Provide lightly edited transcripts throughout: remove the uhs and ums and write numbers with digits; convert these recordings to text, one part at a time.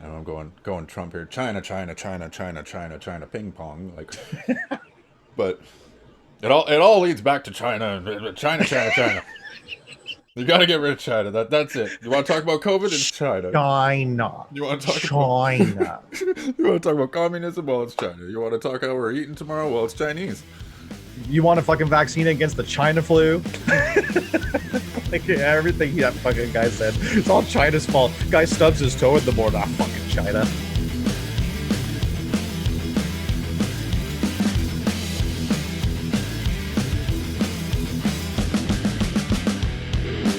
And I'm going Trump here. China, China, China, China, China, China, ping pong. Like, but it all leads back to China, China, China, China. You got to get rid of China. That's it. You want to talk about COVID? It's China. China. You want to talk about China. you want to talk about communism? Well, it's China. You want to talk how we're eating tomorrow? Well, it's Chinese. You want a fucking vaccine against the China flu? Like everything that fucking guy said. It's all China's fault. Guy stubs his toe in the morning. Ah, fucking China.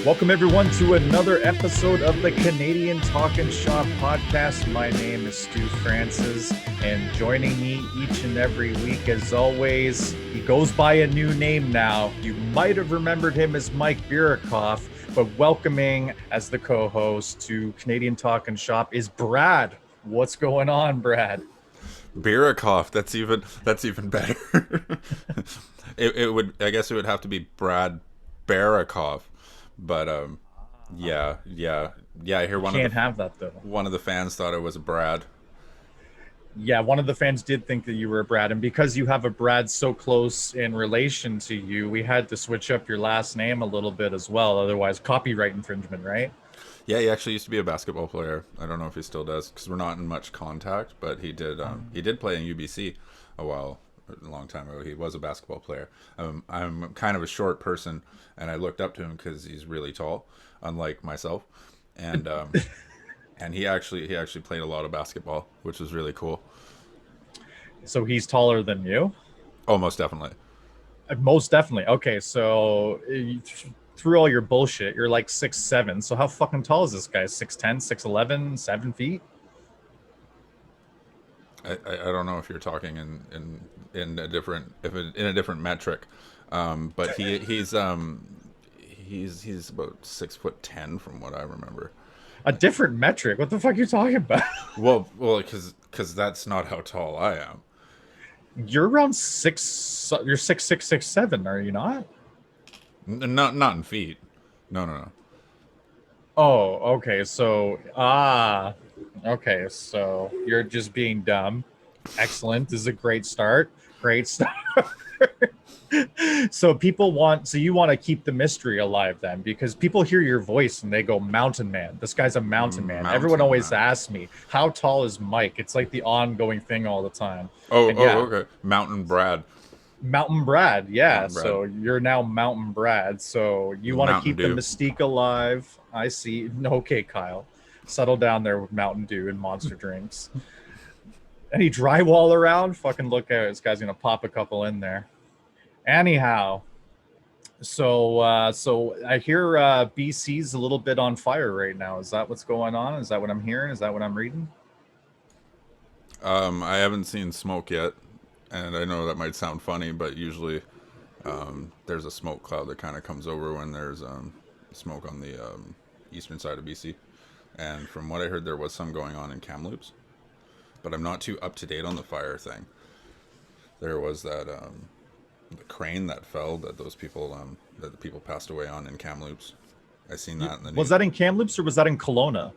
Welcome everyone to another episode of the Canadian Talkin Shop podcast. My name is Stu Francis, and joining me each and every week, as always, he goes by a new name now. You might have remembered him as Mike Berikoff, but welcoming as the co-host to Canadian Talkin Shop is Brad. What's going on, Brad? Birikoff. That's even better. It would, I guess it would have to be Brad Barikoff, but yeah. I hear You can't have that though. one of the fans thought it was Brad. Yeah, one of the fans did think that you were a Brad, and because you have a Brad so close in relation to you, we had to switch up your last name a little bit as well. Otherwise, copyright infringement, right? Yeah, he actually used to be a basketball player. I don't know if he still does because we're not in much contact, but he did. He did play in UBC a long time ago. He was a basketball player. I'm kind of a short person, and I looked up to him because he's really tall, unlike myself, and and he actually played a lot of basketball, which was really cool. So he's taller than you. Oh, most definitely. Most definitely. Okay, so through all your bullshit, you're like 6'7". So how fucking tall is this guy? 6'10", 6'11", 7 feet? I don't know if you're talking in a different in a different metric, but he's about 6'10" from what I remember. A different metric? What the fuck are you talking about? Well, because that's not how tall I am. You're around six. You're 6'6", 6'7", are you not? Not in feet. No, no, no. Oh, okay. Okay. So you're just being dumb. Excellent. This is a great start. Great start. So you want to keep the mystery alive then, because people hear your voice and they go, Mountain Man. This guy's a mountain man. Everyone Mountain always man. asks me, how tall is Mike? It's like the ongoing thing all the time. Oh, And oh, yeah, okay. Mountain Brad. Mountain Brad. Yeah. Mountain Brad. So you're now Mountain Brad. So you want to Mountain keep the Dew. mystique alive. I see. Okay, Kyle. Settle down there with Mountain Dew and monster drinks. Any drywall around? Fucking look out. This guy's going to pop a couple in there. Anyhow, so I hear BC's a little bit on fire right now. Is that what's going on? Is that what I'm hearing? Is that what I'm reading? I haven't seen smoke yet, and I know that might sound funny, but usually there's a smoke cloud that kind of comes over when there's smoke on the eastern side of BC. And from what I heard, there was some going on in Kamloops, but I'm not too up to date on the fire thing. There was that the crane that fell that those people that the people passed away on in Kamloops. I seen that in the Was news. that in Kamloops or was that in Kelowna?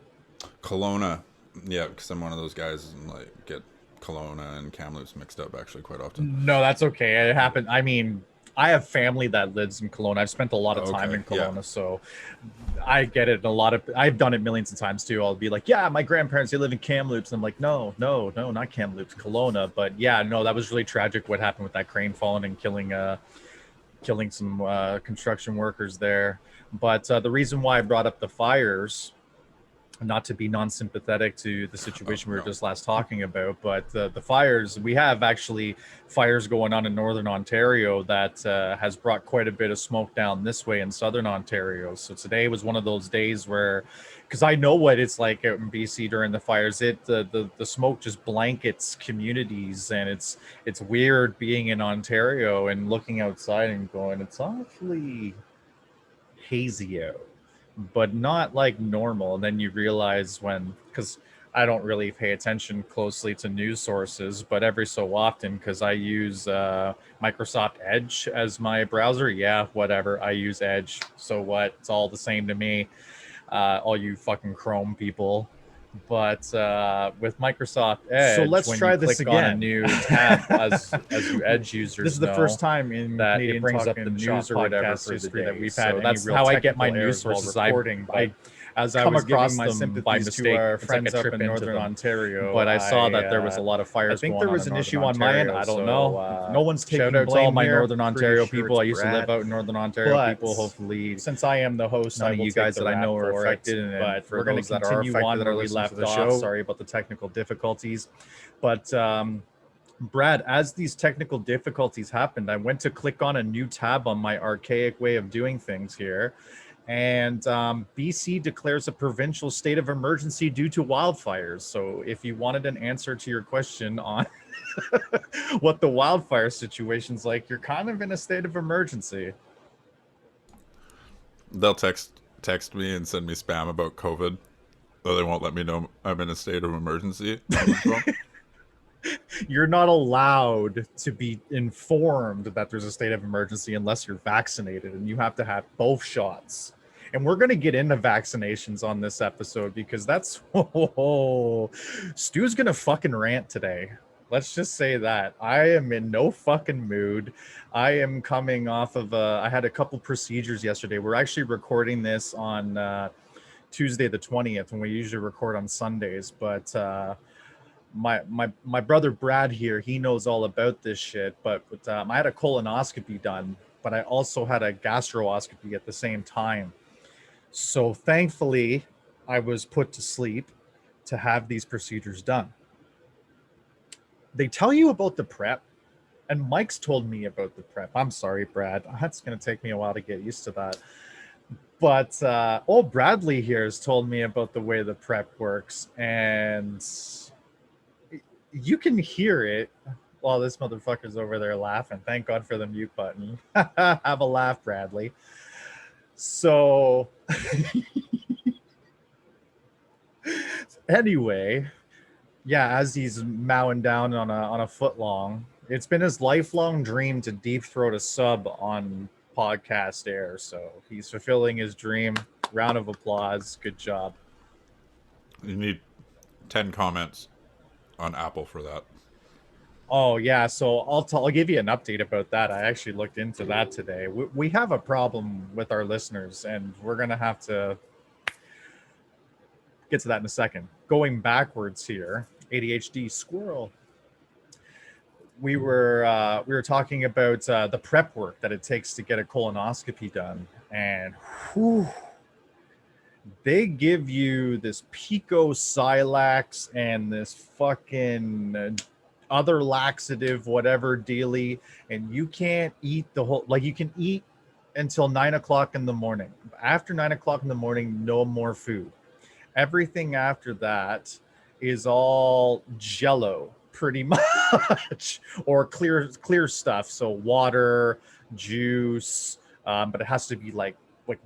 Kelowna, yeah, because I'm one of those guys and like get Kelowna and Kamloops mixed up actually quite often. No, that's okay. It happened. I mean, I have family that lives in Kelowna. I've spent a lot of time Okay, in yeah. Kelowna, so I get it. I've done it millions of times too. I'll be like, yeah, my grandparents, they live in Kamloops. And I'm like, no, no, no, not Kamloops, Kelowna. But yeah, no, that was really tragic what happened with that crane falling and killing some construction workers there. But the reason why I brought up the fires, not to be non-sympathetic to the Oh situation we were no. just last talking about, but the fires, we have actually fires going on in northern Ontario that has brought quite a bit of smoke down this way in southern Ontario. So today was one of those days where, because I know what it's like out in BC during the fires, the smoke just blankets communities, and it's weird being in Ontario and looking outside and going, it's awfully hazy out, but not like normal. And then you realize when, because I don't really pay attention closely to news sources, but every so often, because I use Microsoft Edge as my browser. Yeah, whatever. I use Edge. So what? It's all the same to me. All you fucking Chrome people. But with Microsoft Edge, So let's when try you this click on a again. new tab, as you Edge users This is the know, first time in that Canadian it brings up the Talkin news Shop or whatever podcast for the history that day. we've had So any that's real how I get my technical news errors while sources. recording. I But as I come was across giving my them by sympathies to mistake. our It's like a friends up trip in into Northern them. Ontario, But I saw that there was a lot of I fires think going there on was in an Northern issue on my end. Ontario. I don't So, know. No one's taking shout out to blame all my here. Northern Pretty Ontario sure people. it's I used to live Brad. out in Northern Ontario But people. Hopefully, since I am the host, none I of will you take guys the that I know rap are for affected, it. and But for we're going those to that are continue affected on that where are we listening to left the off. show. Sorry about the technical difficulties. But Brad, as these technical difficulties happened, I went to click on a new tab on my archaic way of doing things here. And BC declares a provincial state of emergency due to wildfires. So if you wanted an answer to your question on what the wildfire situation's like, you're kind of in a state of emergency. They'll text me and send me spam about COVID, though they won't let me know I'm in a state of emergency on the phone. You're not allowed to be informed that there's a state of emergency unless you're vaccinated, and you have to have both shots. And we're going to get into vaccinations on this episode because that's Stu's going to fucking rant today. Let's just say that I am in no fucking mood. I am coming off of I had a couple procedures yesterday. We're actually recording this on Tuesday the 20th, when we usually record on Sundays, but my brother Brad here, he knows all about this shit. But I had a colonoscopy done, but I also had a gastroscopy at the same time. So thankfully, I was put to sleep to have these procedures done. They tell you about the prep, and Mike's told me about the prep. I'm sorry, Brad. That's going to take me a while to get used to that. But old Bradley here has told me about the way the prep works, and you can hear it while this motherfucker's over there laughing. Thank God for the mute button. Have a laugh, Bradley. So anyway, yeah, as he's mowing down on a foot long, it's been his lifelong dream to deep throat a sub on podcast air. So he's fulfilling his dream. Round of applause. Good job. You need 10 comments on Apple for that. Oh yeah, so I'll give you an update about that. I actually looked into that today. We have a problem with our listeners, and we're gonna have to get to that in a second. Going backwards here, ADHD squirrel. We were talking about the prep work that it takes to get a colonoscopy done, and whew, they give you this Pico Silax and this fucking other laxative, whatever dealy, and you can't eat the whole, like, you can eat until 9 o'clock in the morning. After 9 o'clock in the morning, no more food. Everything after that is all jello, pretty much, or clear stuff. So water, juice, but it has to be like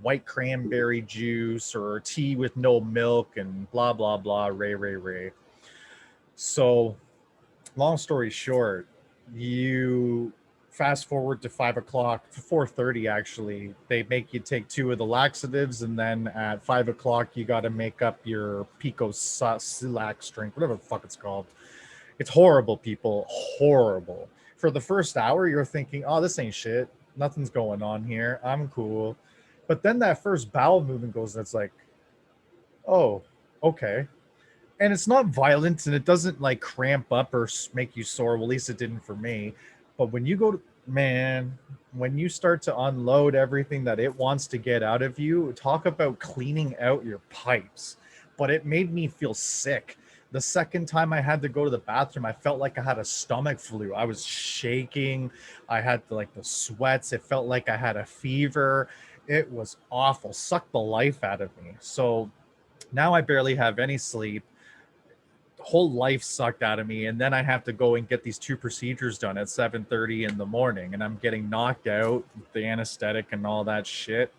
white cranberry juice or tea with no milk and blah blah blah. Ray. So long story short, you fast forward to 5 o'clock, 4:30 actually. They make you take two of the laxatives, and then at 5 o'clock you got to make up your Pico Silax drink, whatever the fuck it's called. It's horrible, people. Horrible. For the first hour, you're thinking, "Oh, this ain't shit. Nothing's going on here. I'm cool." But then that first bowel movement goes, and it's like, "Oh, okay." And it's not violent, and it doesn't like cramp up or make you sore. Well, at least it didn't for me. But when you go to, man, when you start to unload everything that it wants to get out of you, talk about cleaning out your pipes. But it made me feel sick. The second time I had to go to the bathroom, I felt like I had a stomach flu. I was shaking. I had like the sweats. It felt like I had a fever. It was awful. Sucked the life out of me. So now I barely have any sleep. Whole life sucked out of me, and then I have to go and get these two procedures done at 7:30 in the morning, and I'm getting knocked out, the anesthetic and all that shit.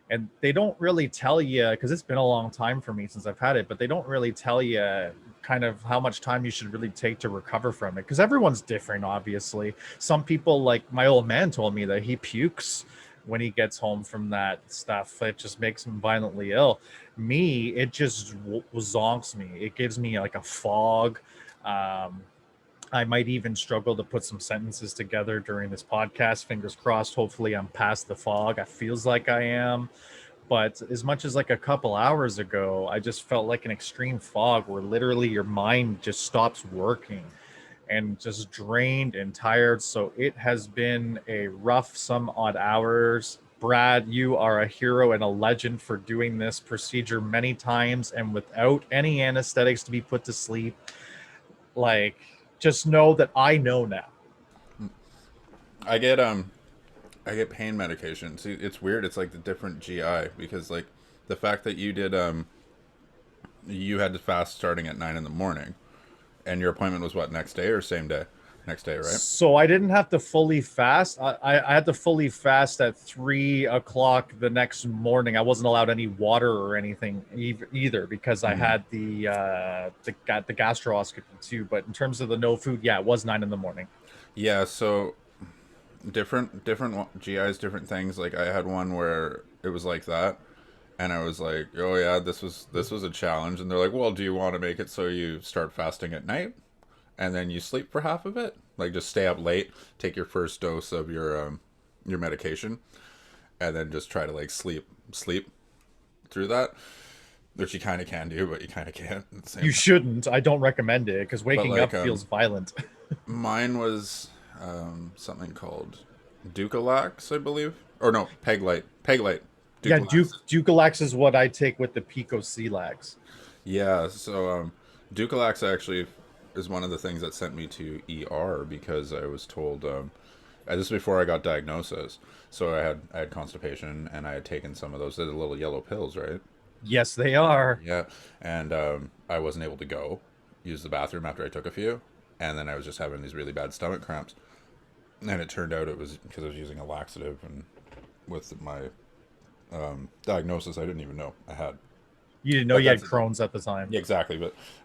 And they don't really tell you, because it's been a long time for me since I've had it, but they don't really tell you kind of how much time you should really take to recover from it, because everyone's different, obviously. Some people, like my old man told me that he pukes when he gets home from that stuff. It just makes him violently ill. Me, it just zonks me. It gives me like a fog. Um, I might even struggle to put some sentences together during this podcast. Fingers crossed. Hopefully, I'm past the fog. It feels like I am. But as much as like a couple hours ago, I just felt like an extreme fog where literally your mind just stops working and just drained and tired. So it has been a rough some odd hours. Brad, you are a hero and a legend for doing this procedure many times and without any anesthetics to be put to sleep. Like, just know that I know now. I get I get pain medication. See, it's weird. It's like the different GI because like the fact that you had to fast starting at 9 in the morning, and your appointment was what, next day or same day? Next day, right? So I didn't have to fully fast. I had to fully fast at 3 o'clock the next morning. I wasn't allowed any water or anything either because I had the gastroscopy too. But in terms of the no food, yeah, it was 9 in the morning. Yeah. So different GIs, different things. Like I had one where it was like that, and I was like, oh yeah, this was a challenge. And they're like, well, do you want to make it so you start fasting at night and then you sleep for half of it? Like just stay up late, take your first dose of your medication, and then just try to like sleep through that, which you kind of can do, but you kind of can't at the same You time. shouldn't. I don't recommend it because waking like, up feels violent. Mine was something called Ducalax, I believe, or no, Peglite. Yeah, Ducalax. Ducalax is what I take with the Pico Celax. Yeah, so Ducalax actually is one of the things that sent me to ER because I was told this is before I got diagnosis. So I had constipation and I had taken some of those. They're the little yellow pills, right? Yes, they are. Yeah, and I wasn't able to use the bathroom after I took a few, and then I was just having these really bad stomach cramps. And it turned out it was because I was using a laxative, and with my diagnosis, I didn't even know I had. You didn't know But you had that's Crohn's at the time. Yeah, exactly,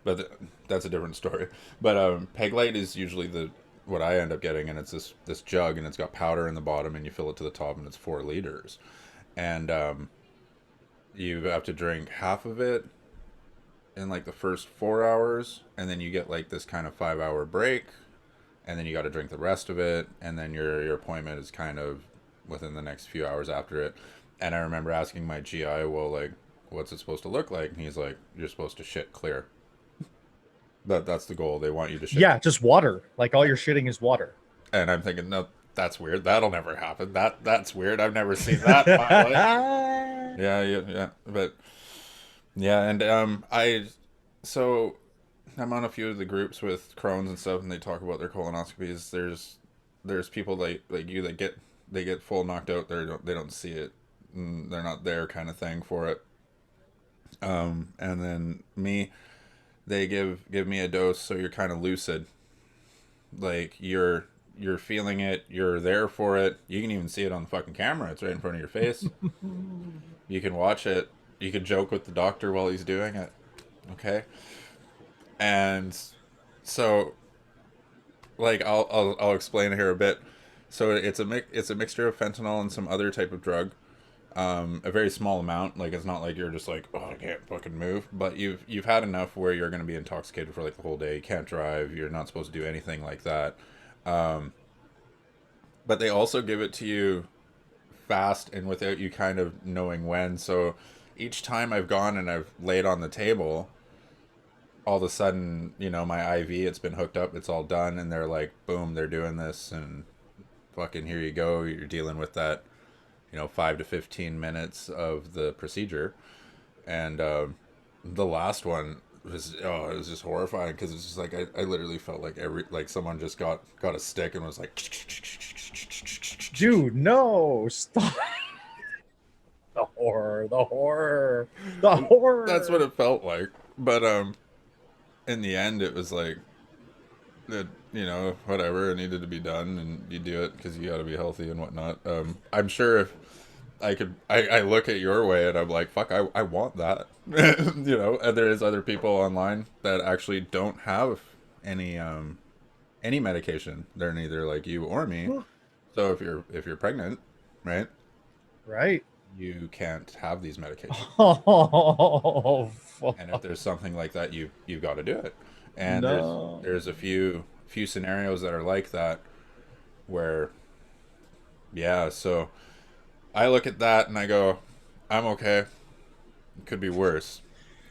but that's a different story. But Peglite is usually the what I end up getting, and it's this jug, and it's got powder in the bottom, and you fill it to the top, and it's 4 liters, and you have to drink half of it in like the first 4 hours, and then you get like this kind of 5 hour break, and then you got to drink the rest of it, and then your appointment is kind of within the next few hours after it. And I remember asking my GI, well, like, what's it supposed to look like? And he's like, you're supposed to shit clear. That's the goal. They want you to shit. Yeah, just water. Like all your shitting is water. And I'm thinking, no, that's weird. That'll never happen. That's weird. I've never seen that in my life. Yeah. But yeah, and so I'm on a few of the groups with Crohn's and stuff, and they talk about their colonoscopies. There's people like you that get full knocked out. They don't see it. They're not there, kind of thing for it. And then me, they give me a dose so you're kind of lucid, like you're feeling it, you're there for it. You can even see it on the fucking camera. It's right in front of your face. You can watch it. You can joke with the doctor while he's doing it. Okay. And so, like, I'll explain here a bit. So it's a mixture of fentanyl and some other type of drug. A very small amount. Like, it's not like you're just like, oh, I can't fucking move. But you've had enough where you're going to be intoxicated for like the whole day. You can't drive. You're not supposed to do anything like that. But they also give it to you fast and without you kind of knowing when. So each time I've gone and I've laid on the table, all of a sudden, my IV, it's been hooked up, it's all done, and they're like, boom, they're doing this, and fucking here you go. You're dealing with that, 5 to 15 minutes of the procedure. And the last one was, it was just horrifying because it's just like I literally felt like someone just got a stick and was like, Dude, no, stop. The horror. That's what it felt like. But in the end, it was like that, whatever, it needed to be done, and you do it because you got to be healthy and whatnot. I'm sure if I look at your way and I'm like, fuck, I want that. And there is other people online that actually don't have any medication. They're neither like you or me. So if you're pregnant, right? Right. you can't have these medications. Oh, fuck. And if there's something like that, you've got to do it. And No. there's a few scenarios that are like that where, yeah. So I look at that and I go, I'm okay. It could be worse,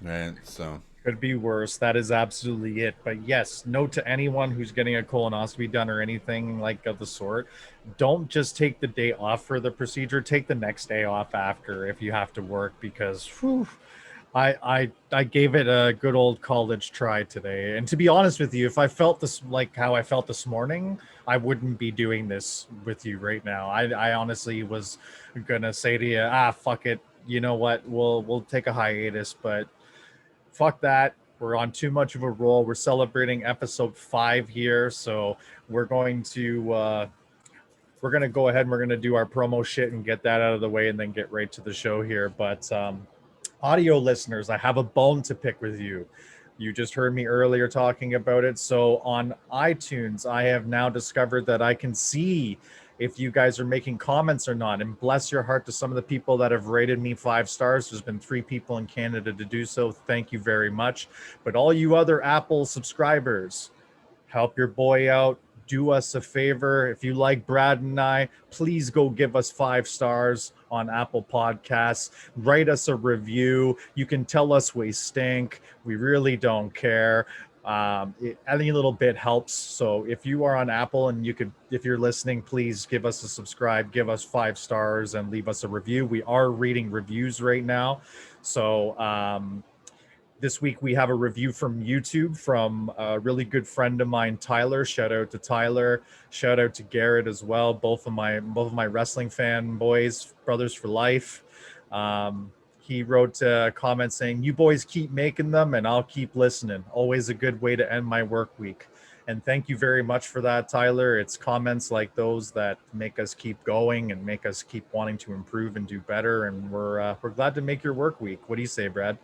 right? So Could be worse. That is absolutely it. But yes, note to anyone who's getting a colonoscopy done or anything like of the sort, don't just take the day off for the procedure. Take the next day off after if you have to work, because whew, I gave it a good old college try today. And to be honest with you, if I felt this like how I felt this morning, I wouldn't be doing this with you right now. I honestly was gonna say to you, fuck it. You know what? We'll take a hiatus, but fuck that. We're on too much of a roll. We're celebrating episode 5 here, so we're gonna go ahead and we're gonna do our promo shit and get that out of the way, and then get right to the show here. But audio listeners, I have a bone to pick with you. You just heard me earlier talking about it. So on iTunes, I have now discovered that I can see if you guys are making comments or not. And bless your heart to some of the people that have rated me 5 stars. There's been 3 people in Canada to do so. Thank you very much. But all you other Apple subscribers, help your boy out. Do us a favor. If you like Brad and I, please go give us 5 stars on Apple Podcasts. Write us a review. You can tell us we stink. We really don't care. Any little bit helps. So if you are on Apple and if you're listening, please give us a subscribe, give us 5 stars, and leave us a review. We are reading reviews right now. So, this week we have a review from YouTube from a really good friend of mine, Tyler. Shout out to Tyler. Shout out to Garrett as well. Both of my wrestling fan boys, brothers for life. He wrote a comment saying, "You boys keep making them, and I'll keep listening. Always a good way to end my work week." And thank you very much for that, Tyler. It's comments like those that make us keep going and make us keep wanting to improve and do better. And we're glad to make your work week. What do you say, Brad?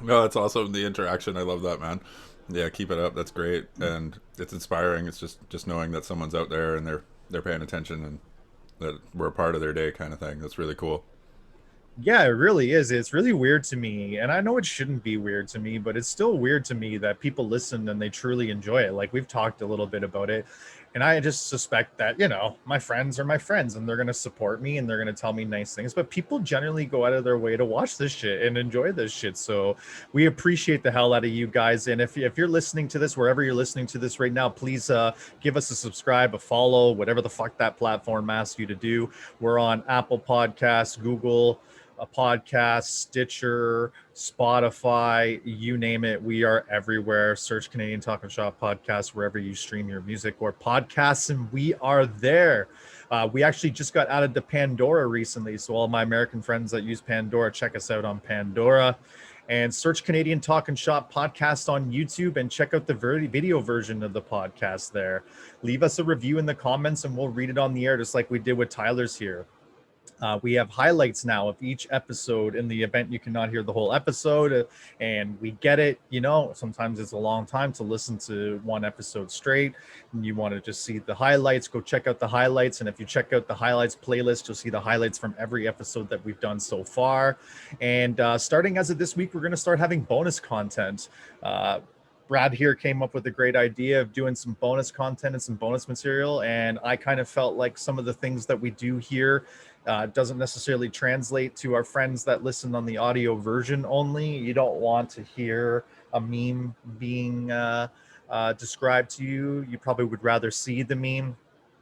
no, that's awesome. The interaction, I love that, man. Yeah, keep it up. That's great, and it's inspiring. It's just knowing that someone's out there and they're paying attention and that we're a part of their day, kind of thing. That's really cool. Yeah, it really is. It's really weird to me. And I know it shouldn't be weird to me, but it's still weird to me that people listen and they truly enjoy it. Like, we've talked a little bit about it. And I just suspect that, my friends are my friends and they're going to support me and they're going to tell me nice things. But people generally go out of their way to watch this shit and enjoy this shit. So we appreciate the hell out of you guys. And if you're listening to this, wherever you're listening to this right now, please give us a subscribe, a follow, whatever the fuck that platform asks you to do. We're on Apple Podcasts, Google a podcast, Stitcher, Spotify, you name it. We are everywhere. Search Canadian Talkin Shop podcast wherever you stream your music or podcasts, and we are there. We actually just got added to Pandora recently, so all my American friends that use Pandora, check us out on Pandora. And search Canadian Talkin Shop podcast on YouTube and check out the video version of the podcast there. Leave us a review in the comments and we'll read it on the air, just like we did with Tyler's here. We have highlights now of each episode in the event you cannot hear the whole episode. And we get it. Sometimes it's a long time to listen to one episode straight and you want to just see the highlights. Go check out the highlights. And if you check out the highlights playlist, you'll see the highlights from every episode that we've done so far. And starting as of this week, we're going to start having bonus content. Brad here came up with a great idea of doing some bonus content and some bonus material. And I kind of felt like some of the things that we do here doesn't necessarily translate to our friends that listen on the audio version only. You don't want to hear a meme being described to you. You probably would rather see the meme.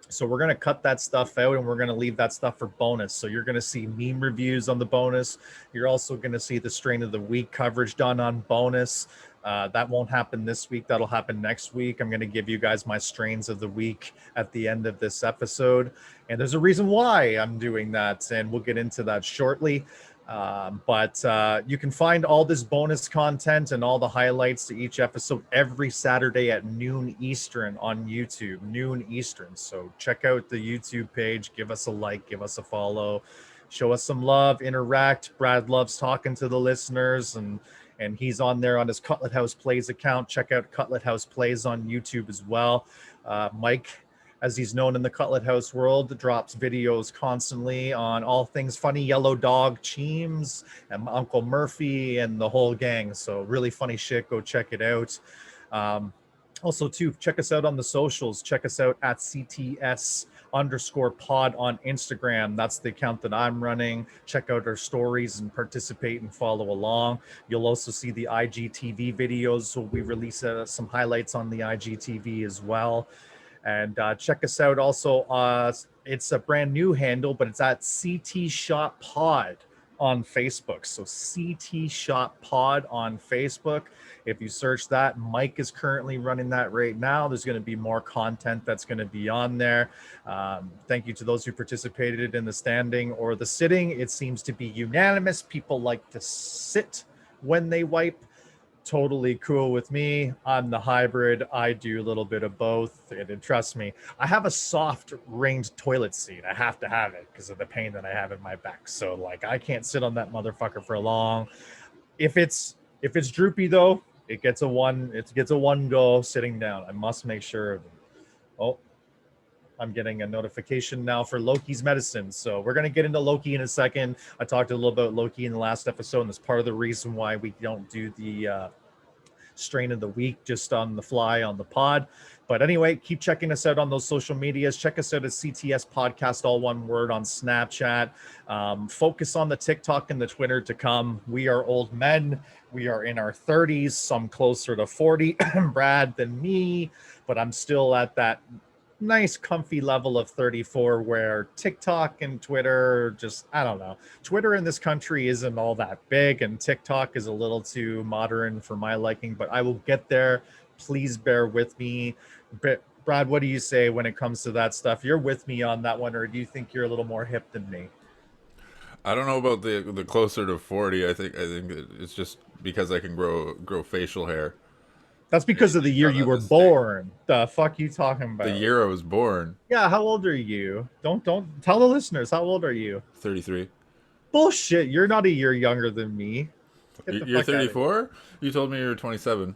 So we're going to cut that stuff out and we're going to leave that stuff for bonus. So you're going to see meme reviews on the bonus. You're also going to see the strain of the week coverage done on bonus. That won't happen this week. That'll happen next week. I'm going to give you guys my strains of the week at the end of this episode. And there's a reason why I'm doing that. And we'll get into that shortly. But you can find all this bonus content and all the highlights to each episode every Saturday at noon Eastern on YouTube, noon Eastern. So check out the YouTube page, give us a like, give us a follow, show us some love, interact. Brad loves talking to the listeners and he's on there on his Cutlet House Plays account. Check out Cutlet House Plays on YouTube as well. Mike, as he's known in the Cutlet House world, drops videos constantly on all things funny. Yellow Dog, Cheems, and Uncle Murphy, and the whole gang. So really funny shit. Go check it out. Also, too, check us out on the socials. Check us out at CTS_pod on Instagram. That's the account that I'm running. Check out our stories and participate and follow along. You'll also see the IGTV videos. So we release some highlights on the IGTV as well. And check us out also. It's a brand new handle, but it's at CT Shop Pod on Facebook. So CT Shop Pod on Facebook. If you search that, Mike is currently running that right now. There's going to be more content that's going to be on there. Thank you to those who participated in the standing or the sitting. It seems to be unanimous. People like to sit when they wipe. Totally cool with me. I'm the hybrid. I do a little bit of both. And trust me, I have a soft ringed toilet seat. I have to have it because of the pain that I have in my back. So like I can't sit on that motherfucker for long. If it's droopy though, it gets a one go sitting down. I must make sure of it. Oh, I'm getting a notification now for Loki's medicine. So we're going to get into Loki in a second. I talked a little about Loki in the last episode, and that's part of the reason why we don't do the strain of the week just on the fly on the pod. But anyway, keep checking us out on those social medias. Check us out at CTS Podcast, all one word, on Snapchat. Focus on the TikTok and the Twitter to come. We are old men. We are in our 30s, some closer to 40, Brad, than me. But I'm still at that nice comfy level of 34 where TikTok and Twitter just, I don't know, Twitter in this country isn't all that big and TikTok is a little too modern for my liking, but I will get there. Please bear with me. Brad, what do you say when it comes to that stuff? You're with me on that one, or do you think you're a little more hip than me? I don't know about the closer to 40. I think it's just because I can grow facial hair. That's because of the year you were born. The fuck you talking about? The year I was born. Yeah, how old are you? Don't tell the listeners. How old are you? 33. Bullshit. You're not a year younger than me. You're 34? You told me you were 27.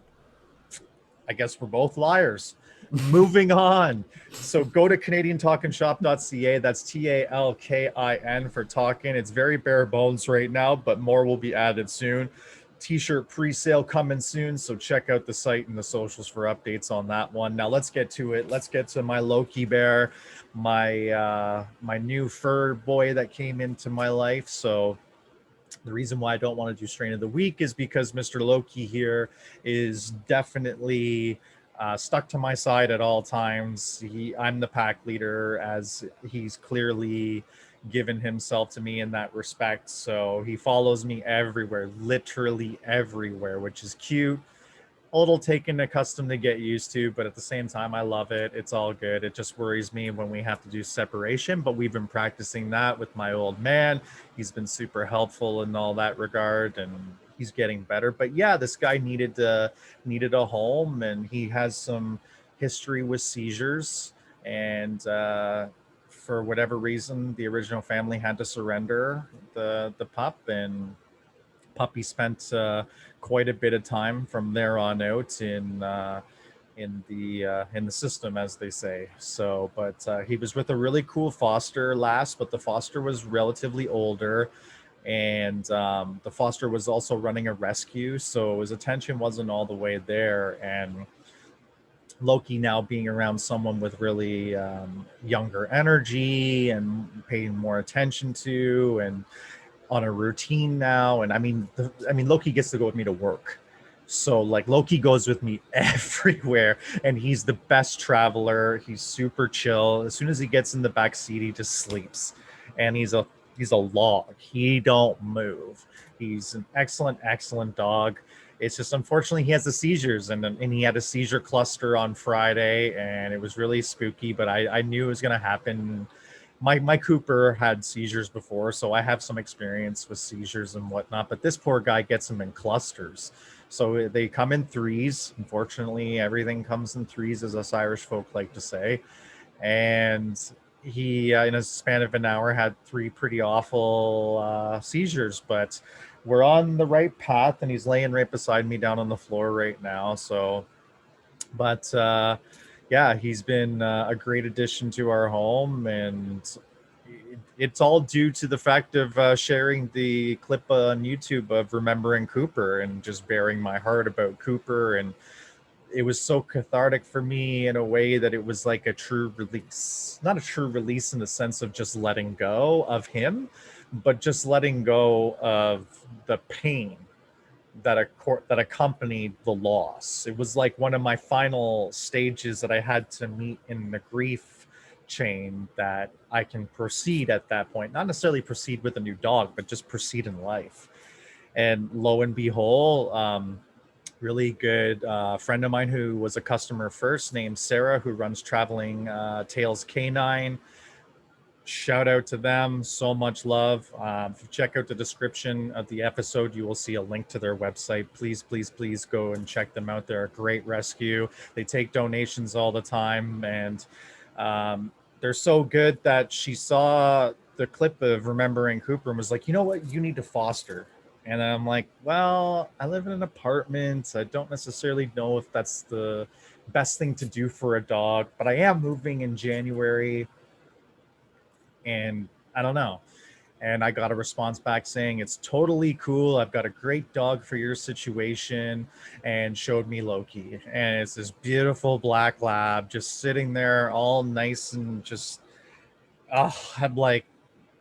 I guess we're both liars. Moving on. So go to CanadianTalkinShop.ca. That's TALKIN for talking. It's very bare bones right now, but more will be added soon. T-shirt pre-sale coming soon, so check out the site and the socials for updates on that one. Now let's get to it. Let's get to my Loki bear, my new fur boy that came into my life. So the reason why I don't want to do strain of the week is because Mr. Loki here is definitely stuck to my side at all times. I'm the pack leader, as he's clearly given himself to me in that respect. So he follows me everywhere, literally everywhere, which is cute. A little taken accustomed to get used to, but at the same time, I love it. It's all good. It just worries me when we have to do separation, but we've been practicing that with my old man. He's been super helpful in all that regard, and he's getting better. But yeah, this guy needed a home, and he has some history with seizures, and for whatever reason, the original family had to surrender the pup, and puppy spent quite a bit of time from there on out in the system, as they say. So, but he was with a really cool foster last, but the foster was relatively older, and the foster was also running a rescue, so his attention wasn't all the way there. And Loki now being around someone with really younger energy and paying more attention to, and on a routine now. And I mean Loki gets to go with me to work, so like Loki goes with me everywhere, and he's the best traveler. He's super chill. As soon as he gets in the back seat, he just sleeps, and he's a log. He don't move. He's an excellent dog. It's just, unfortunately, he has the seizures, and he had a seizure cluster on Friday, and it was really spooky, but I knew it was going to happen. My Cooper had seizures before, so I have some experience with seizures and whatnot, but this poor guy gets them in clusters. So they come in threes. Unfortunately, everything comes in threes, as us Irish folk like to say. And he, in a span of an hour, had 3 pretty awful seizures, but we're on the right path, and he's laying right beside me down on the floor right now. So, but yeah, he's been a great addition to our home, and it's all due to the fact of sharing the clip on YouTube of remembering Cooper and just bearing my heart about Cooper. And it was so cathartic for me in a way that it was like a true release. Not a true release in the sense of just letting go of him, but just letting go of the pain that accompanied the loss. It was like one of my final stages that I had to meet in the grief chain, that I can proceed at that point, not necessarily proceed with a new dog, but just proceed in life. And lo and behold, really good friend of mine who was a customer first, named Sarah, who runs Traveling Tales Canine. Shout out to them. So much love. If you check out the description of the episode, you will see a link to their website. Please, please, please go and check them out. They're a great rescue. They take donations all the time. And they're so good that she saw the clip of Remembering Cooper and was like, you know what? You need to foster. And I'm like, well, I live in an apartment. I don't necessarily know if that's the best thing to do for a dog, but I am moving in January. And I don't know. And I got a response back saying, it's totally cool. I've got a great dog for your situation, and showed me Loki. And it's this beautiful black lab just sitting there all nice and just, I'm like,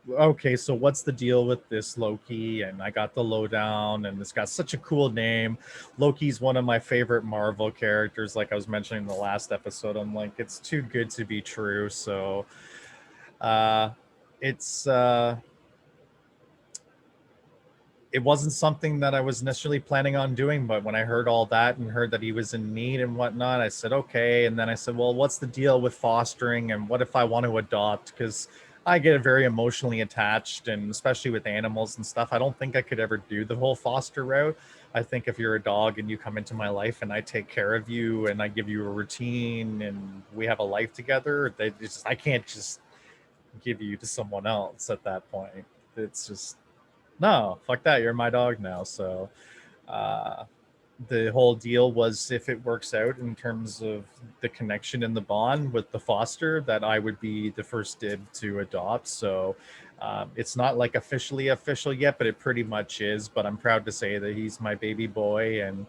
okay, so what's the deal with this Loki? And I got the lowdown, and it's got such a cool name. Loki's one of my favorite Marvel characters. Like I was mentioning in the last episode, I'm like, it's too good to be true. So, it's it wasn't something that I was necessarily planning on doing, but when I heard all that and heard that he was in need and whatnot, I said okay. And then I said, well, what's the deal with fostering, and what if I want to adopt? Because I get very emotionally attached, and especially with animals and stuff, I don't think I could ever do the whole foster route. I think if you're a dog and you come into my life and I take care of you and I give you a routine and we have a life together, I can't just give you to someone else at that point. It's just, no, fuck that. You're my dog now. So uh, the whole deal was, if it works out in terms of the connection and the bond with the foster, that I would be the first dib to adopt. So it's not like officially official yet, but it pretty much is. But I'm proud to say that he's my baby boy, and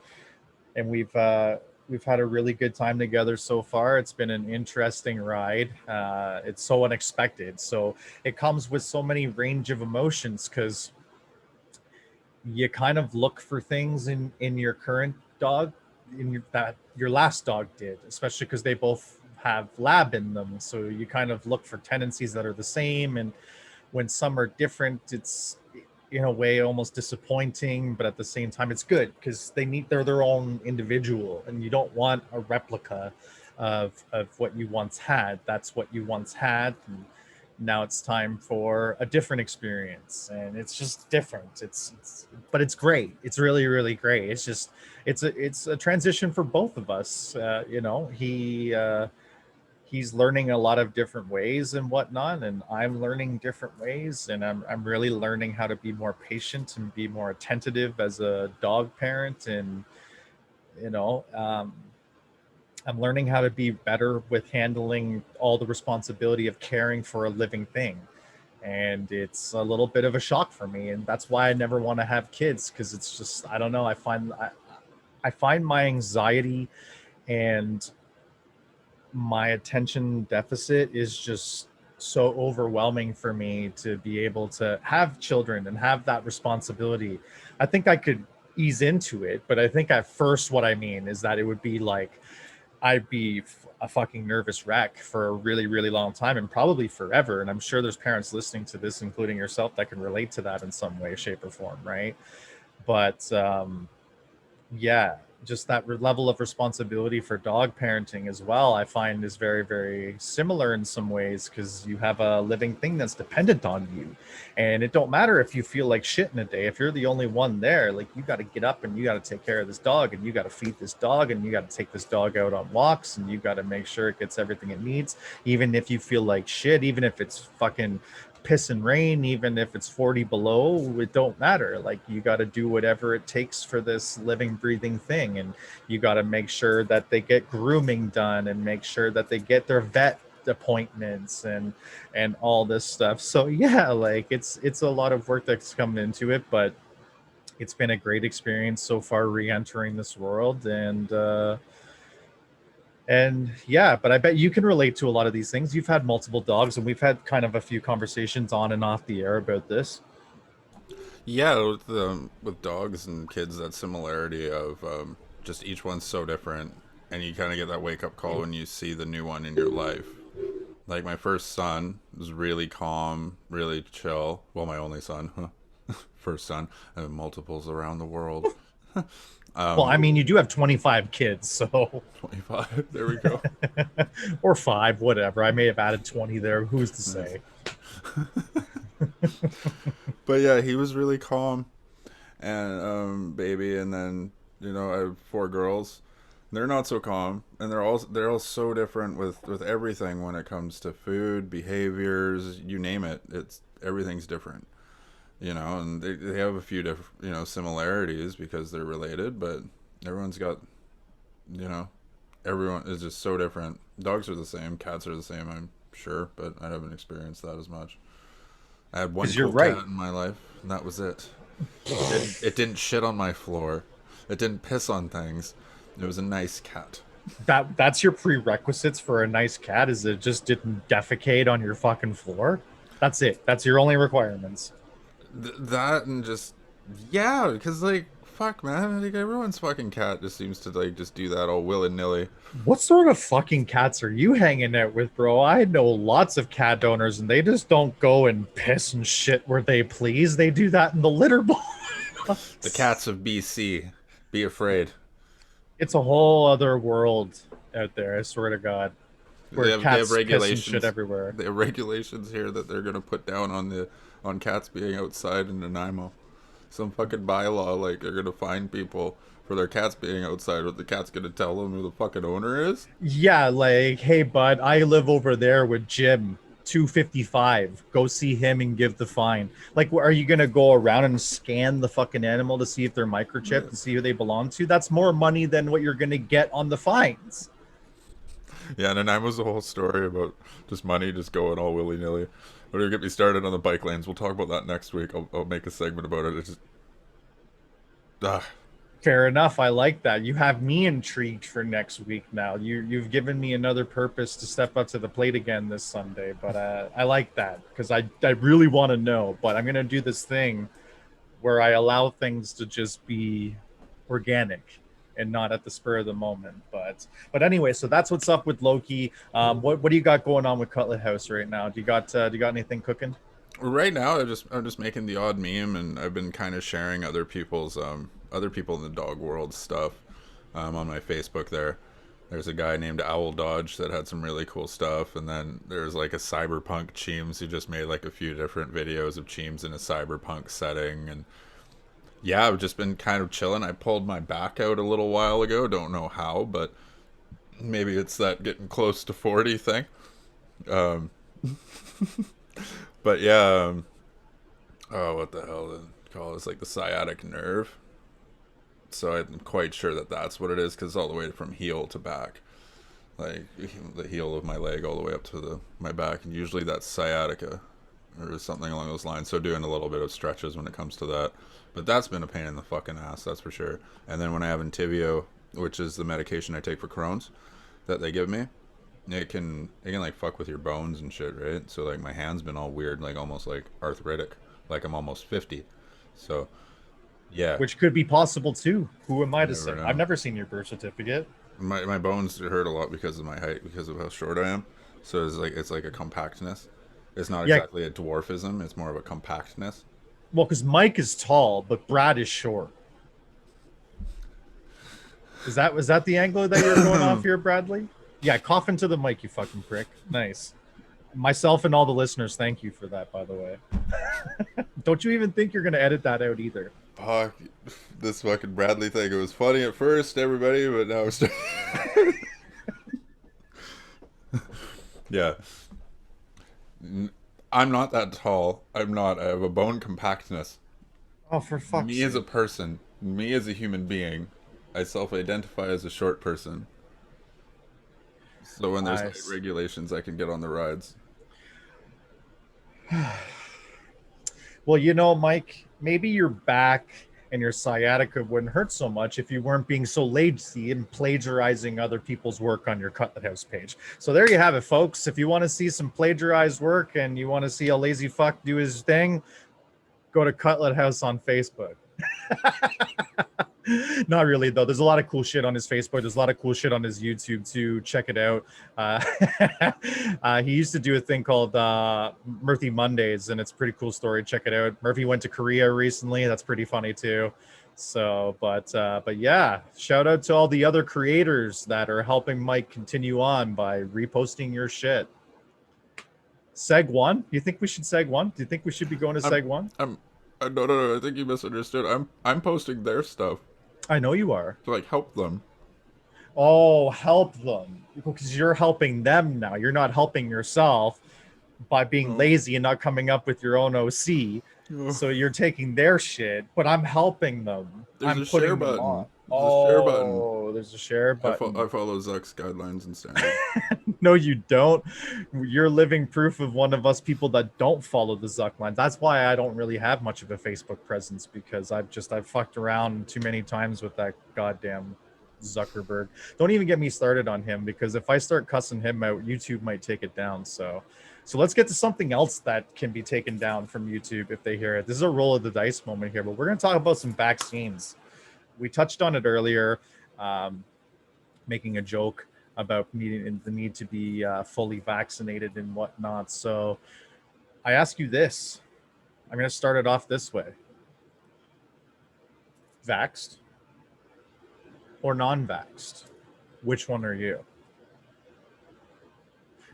we've had a really good time together so far. It's been an interesting ride. It's so unexpected. So it comes with so many range of emotions, because you kind of look for things in your current dog, that your last dog did, especially because they both have lab in them. So you kind of look for tendencies that are the same, and when some are different, it's in a way almost disappointing, but at the same time it's good, because they're their own individual, and you don't want a replica of what you once had. That's what you once had, and now it's time for a different experience, and it's just different. But it's great. It's really, really great. It's just, it's a transition for both of us. He's learning a lot of different ways and whatnot, and I'm learning different ways, and I'm really learning how to be more patient and be more attentive as a dog parent. And you know I'm learning how to be better with handling all the responsibility of caring for a living thing. And it's a little bit of a shock for me, and that's why I never want to have kids, because it's just, I don't know, I find my anxiety and my attention deficit is just so overwhelming for me to be able to have children and have that responsibility. I think I could ease into it, but I think at first what I mean is that it would be like, I'd be a fucking nervous wreck for a really, really long time, and probably forever. And I'm sure there's parents listening to this, including yourself, that can relate to that in some way, shape, or form, right? But yeah, just that level of responsibility for dog parenting as well, I find is very, very similar in some ways, because you have a living thing that's dependent on you. And it don't matter if you feel like shit in a day. If you're the only one there, like, you got to get up and you got to take care of this dog, and you got to feed this dog, and you got to take this dog out on walks, and you got to make sure it gets everything it needs, even if you feel like shit, even if it's fucking piss and rain, even if it's 40 below, it don't matter. Like, you got to do whatever it takes for this living, breathing thing. And you got to make sure that they get grooming done and make sure that they get their vet appointments and all this stuff. So yeah, like it's a lot of work that's coming into it, but it's been a great experience so far re-entering this world. And yeah, but I bet you can relate to a lot of these things. You've had multiple dogs, and we've had kind of a few conversations on and off the air about this. Yeah, with dogs and kids, that similarity of just each one's so different, and you kind of get that wake up call when you see the new one in your life. Like my first son was really calm, really chill. Well, my only son, first son, I have multiples around the world. Well, I mean, you do have 25 kids, so 25. There we go. or 5, whatever. I may have added 20 there. Who's to say? But yeah, he was really calm and baby, and then I have 4 girls. They're not so calm, and they're all so different with everything when it comes to food, behaviors, you name it. It's everything's different. And they have a few different similarities because they're related, but everyone's got everyone is just so different. Dogs are the same, cats are the same, I'm sure, but I haven't experienced that as much. I had one cool cat in my life, and that was it. It didn't shit on my floor. It didn't piss on things. It was a nice cat. That's your prerequisites for a nice cat, is it just didn't defecate on your fucking floor? That's it. That's your only requirements. That and just because fuck, man, like everyone's fucking cat just seems to just do that all willy-nilly. What sort of fucking cats are you hanging out with, bro? I know lots of cat owners, and they just don't go and piss and shit where they please. They do that in the litter box. The cats of BC, be afraid. It's a whole other world out there, I swear to God. Where they have regulations, piss and shit everywhere. They have regulations here that they're gonna put down on cats being outside in Nanaimo. Some fucking bylaw, like they're gonna fine people for their cats being outside, but the cat's gonna tell them who the fucking owner is. Yeah, like, hey bud, I live over there with Jim, 255. Go see him and give the fine. Like, are you gonna go around and scan the fucking animal to see if they're microchipped and see who they belong to? That's more money than what you're gonna get on the fines. Yeah, Nanaimo's a whole story about just money just going all willy-nilly. But it'll get me started on the bike lanes. We'll talk about that next week. I'll make a segment about it. It's just... Fair enough. I like that. You have me intrigued for next week now. You've given me another purpose to step up to the plate again this Sunday. But I like that because I really want to know. But I'm going to do this thing where I allow things to just be organic and not at the spur of the moment. But anyway, so that's what's up with Loki. What do you got going on with Cutlet House right now? Do you got anything cooking? Right now, I'm just making the odd meme, and I've been kind of sharing other people in the dog world stuff on my Facebook. There's a guy named Owl Dodge that had some really cool stuff, and then there's like a cyberpunk Cheems who just made like a few different videos of Cheems in a cyberpunk setting. And yeah, I've just been kind of chilling. I pulled my back out a little while ago. Don't know how, but maybe it's that getting close to 40 thing. But yeah, what the hell did it call it? It's like the sciatic nerve. So I'm quite sure that that's what it is, because it's all the way from heel to back. Like the heel of my leg all the way up to my back. And usually that's sciatica or something along those lines. So doing a little bit of stretches when it comes to that. But that's been a pain in the fucking ass, that's for sure. And then when I have Entyvio, which is the medication I take for Crohn's that they give me, it can like fuck with your bones and shit, right? So like my hand's been all weird, like almost like arthritic, like I'm almost 50. So yeah, which could be possible too. Who am I to say? Know. I've never seen your birth certificate. My bones hurt a lot because of my height, because of how short I am. So it's like a compactness. It's not exactly a dwarfism. It's more of a compactness. Well, because Mike is tall, but Brad is short. Was that the angle that you were going off here, Bradley? Yeah, cough into the mic, you fucking prick. Nice. Myself and all the listeners, thank you for that, by the way. Don't you even think you're going to edit that out either? Fuck, this fucking Bradley thing. It was funny at first, everybody, but now it's... Yeah. I'm not that tall. I'm not. I have a bone compactness. Oh, for fuck's Me as a sake. person, me as a human being, I self-identify as a short person. So when there's height Nice. regulations, I can get on the rides. Well, you know, Mike, maybe your back and your sciatica wouldn't hurt so much if you weren't being so lazy and plagiarizing other people's work on your Cutlet House page. So there you have it, folks. If you want to see some plagiarized work and you want to see a lazy fuck do his thing, go to Cutlet House on Facebook. Not really though. There's a lot of cool shit on his Facebook. There's a lot of cool shit on his YouTube too. Check it out. Uh, he used to do a thing called Murphy Mondays, and it's a pretty cool story. Check it out. Murphy went to Korea recently. That's pretty funny too. So, but yeah, shout out to all the other creators that are helping Mike continue on by reposting your shit. Seg one? You think we should seg one? Do you think we should be going to seg one? No. I think you misunderstood. I'm posting their stuff I know you are. to like help them. Oh, help them because you're helping them now. You're not helping yourself by being No. lazy and not coming up with your own OC. Ugh. So you're taking their shit, but I'm helping them. There's I'm a putting share them button. on. There's a share button. Oh, there's a share button. I follow Zuck's guidelines and standards. No, you don't. You're living proof of one of us people that don't follow the Zuck lines. That's why I don't really have much of a Facebook presence because I've fucked around too many times with that goddamn Zuckerberg. Don't even get me started on him because if I start cussing him out, YouTube might take it down. So let's get to something else that can be taken down from YouTube if they hear it. This is a roll of the dice moment here, but we're going to talk about some vaccines. We touched on it earlier, making a joke about the need to be fully vaccinated and whatnot. So I ask you this. I'm going to start it off this way. Vaxxed or non-vaxxed? Which one are you?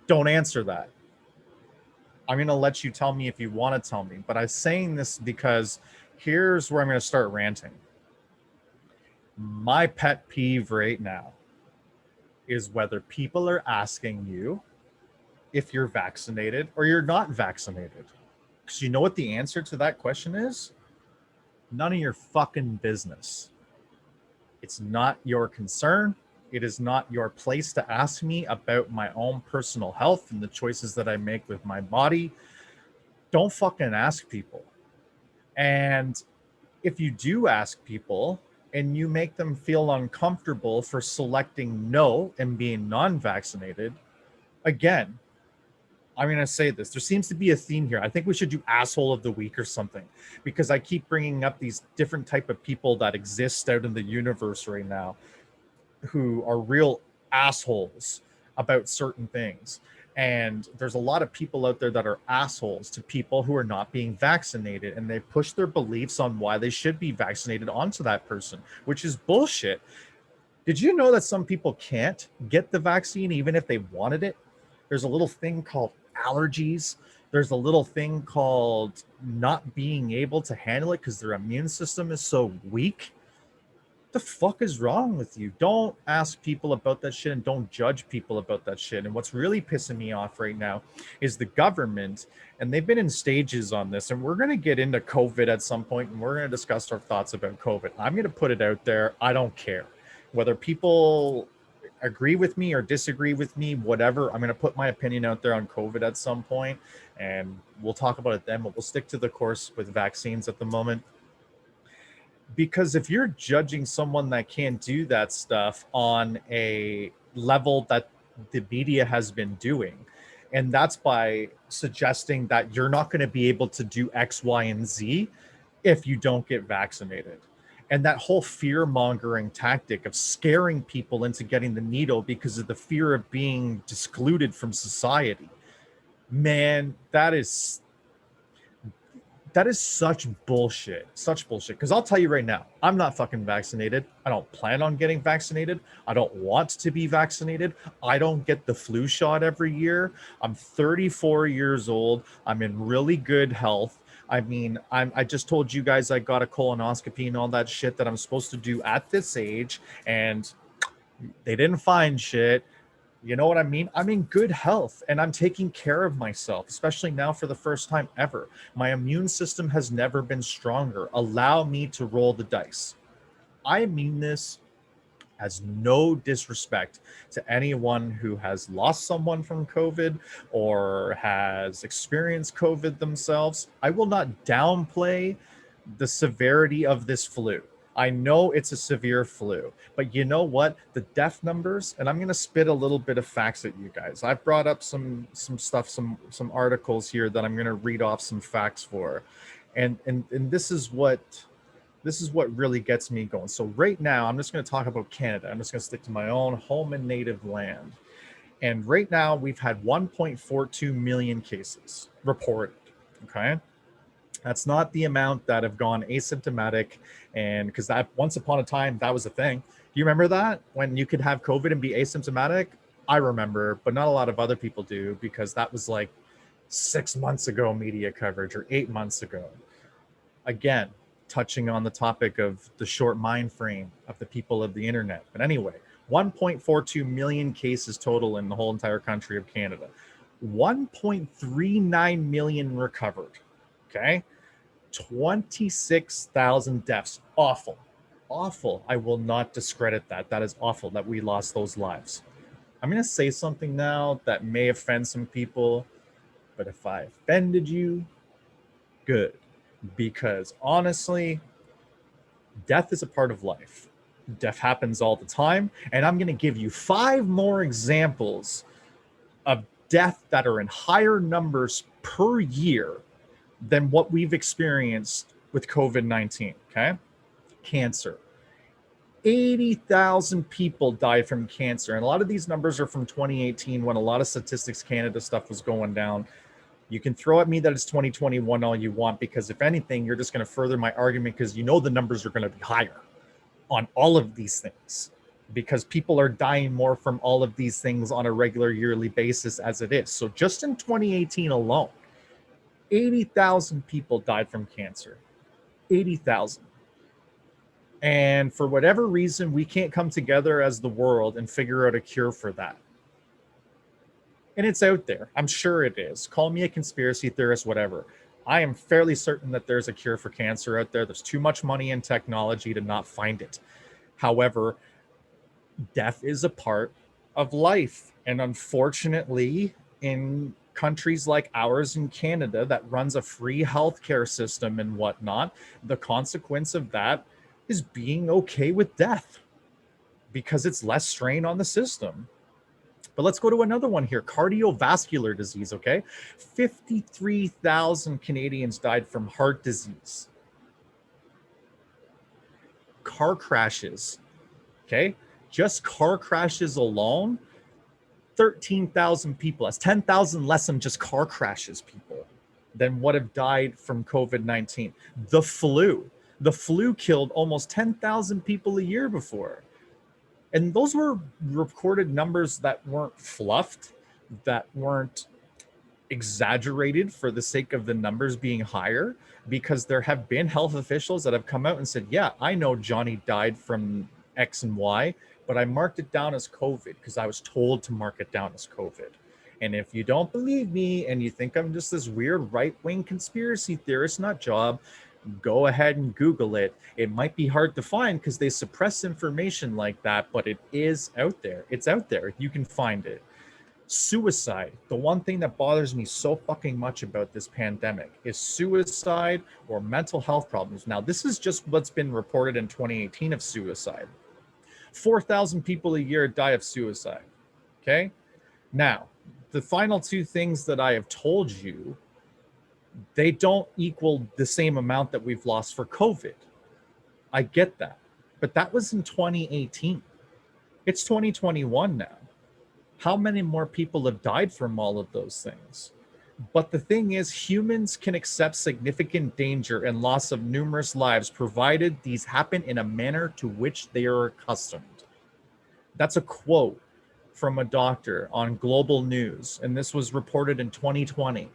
Don't answer that. I'm going to let you tell me if you want to tell me. But I'm saying this because here's where I'm going to start ranting. My pet peeve right now is whether people are asking you if you're vaccinated or you're not vaccinated. Because you know what the answer to that question is? None of your fucking business. It's not your concern. It is not your place to ask me about my own personal health and the choices that I make with my body. Don't fucking ask people. And if you do ask people and you make them feel uncomfortable for selecting no and being non-vaccinated, again, I'm going to say this. There seems to be a theme here. I think we should do asshole of the week or something because I keep bringing up these different type of people that exist out in the universe right now who are real assholes about certain things. And there's a lot of people out there that are assholes to people who are not being vaccinated, and they push their beliefs on why they should be vaccinated onto that person, which is bullshit. Did you know that some people can't get the vaccine even if they wanted it? There's a little thing called allergies. There's a little thing called not being able to handle it because their immune system is so weak. The fuck is wrong with you? Don't ask people about that shit and don't judge people about that shit. And what's really pissing me off right now is the government, and they've been in stages on this, and we're going to get into COVID at some point, and we're going to discuss our thoughts about COVID. I'm going to put it out there. I don't care whether people agree with me or disagree with me, whatever. I'm going to put my opinion out there on COVID at some point, and we'll talk about it then, but we'll stick to the course with vaccines at the moment. Because if you're judging someone that can't do that stuff on a level that the media has been doing, and that's by suggesting that you're not going to be able to do X, Y, and Z if you don't get vaccinated. And that whole fear mongering tactic of scaring people into getting the needle because of the fear of being excluded from society, man, that is such bullshit. Because I'll tell you right now, I'm not fucking vaccinated. I don't plan on getting vaccinated. I don't want to be vaccinated. I don't get the flu shot every year. I'm 34 years old. I'm in really good health. I mean, I just told you guys I got a colonoscopy and all that shit that I'm supposed to do at this age, and they didn't find shit. You know what I mean? I'm in good health and I'm taking care of myself, especially now for the first time ever. My immune system has never been stronger. Allow me to roll the dice. I mean this as no disrespect to anyone who has lost someone from COVID or has experienced COVID themselves. I will not downplay the severity of this flu. I know it's a severe flu, but you know what? The death numbers, and I'm going to spit a little bit of facts at you guys. I've brought up some stuff, some articles here that I'm going to read off some facts for. And this is what really gets me going. So right now, I'm just going to talk about Canada. I'm just going to stick to my own home and native land. And right now, we've had 1.42 million cases reported. Okay. That's not the amount that have gone asymptomatic. And because that once upon a time, that was a thing. Do you remember that when you could have COVID and be asymptomatic? I remember, but not a lot of other people do, because that was like 6 months ago media coverage, or 8 months ago. Again, touching on the topic of the short mind frame of the people of the internet. But anyway, 1.42 million cases total in the whole entire country of Canada. 1.39 million recovered. Okay. 26,000 deaths. Awful. Awful. I will not discredit that. That is awful that we lost those lives. I'm going to say something now that may offend some people, but if I offended you, good. Because honestly, death is a part of life. Death happens all the time. And I'm going to give you 5 more examples of death that are in higher numbers per year than what we've experienced with COVID-19, okay? Cancer. 80,000 people died from cancer. And a lot of these numbers are from 2018, when a lot of Statistics Canada stuff was going down. You can throw at me that it's 2021 all you want, because if anything, you're just going to further my argument, because you know the numbers are going to be higher on all of these things, because people are dying more from all of these things on a regular yearly basis as it is. So just in 2018 alone, 80,000 people died from cancer. 80,000. And for whatever reason, we can't come together as the world and figure out a cure for that. And it's out there. I'm sure it is. Call me a conspiracy theorist, whatever. I am fairly certain that there's a cure for cancer out there. There's too much money and technology to not find it. However, death is a part of life. And unfortunately, in countries like ours in Canada that runs a free healthcare system and whatnot, the consequence of that is being okay with death, because it's less strain on the system. But let's go to another one here. Cardiovascular disease, okay? 53,000 Canadians died from heart disease. Car crashes, okay? Just car crashes alone, 13,000 people. That's 10,000 less than just car crashes, people, than what have died from COVID-19. The flu killed almost 10,000 people a year before. And those were recorded numbers that weren't fluffed, that weren't exaggerated for the sake of the numbers being higher, because there have been health officials that have come out and said, yeah, I know Johnny died from X and Y, but I marked it down as COVID because I was told to mark it down as COVID. And if you don't believe me and you think I'm just this weird right-wing conspiracy theorist nut job, go ahead and Google it. It might be hard to find because they suppress information like that, but it is out there. It's out there. You can find it. Suicide. The one thing that bothers me so fucking much about this pandemic is suicide or mental health problems. Now, this is just what's been reported in 2018 of suicide. 4,000 people a year die of suicide. Okay? Now, the final 2 things that I have told you, they don't equal the same amount that we've lost for COVID. I get that. But that was in 2018. It's 2021 now. How many more people have died from all of those things? But the thing is, humans can accept significant danger and loss of numerous lives, provided these happen in a manner to which they are accustomed. That's a quote from a doctor on Global News. And this was reported in 2020.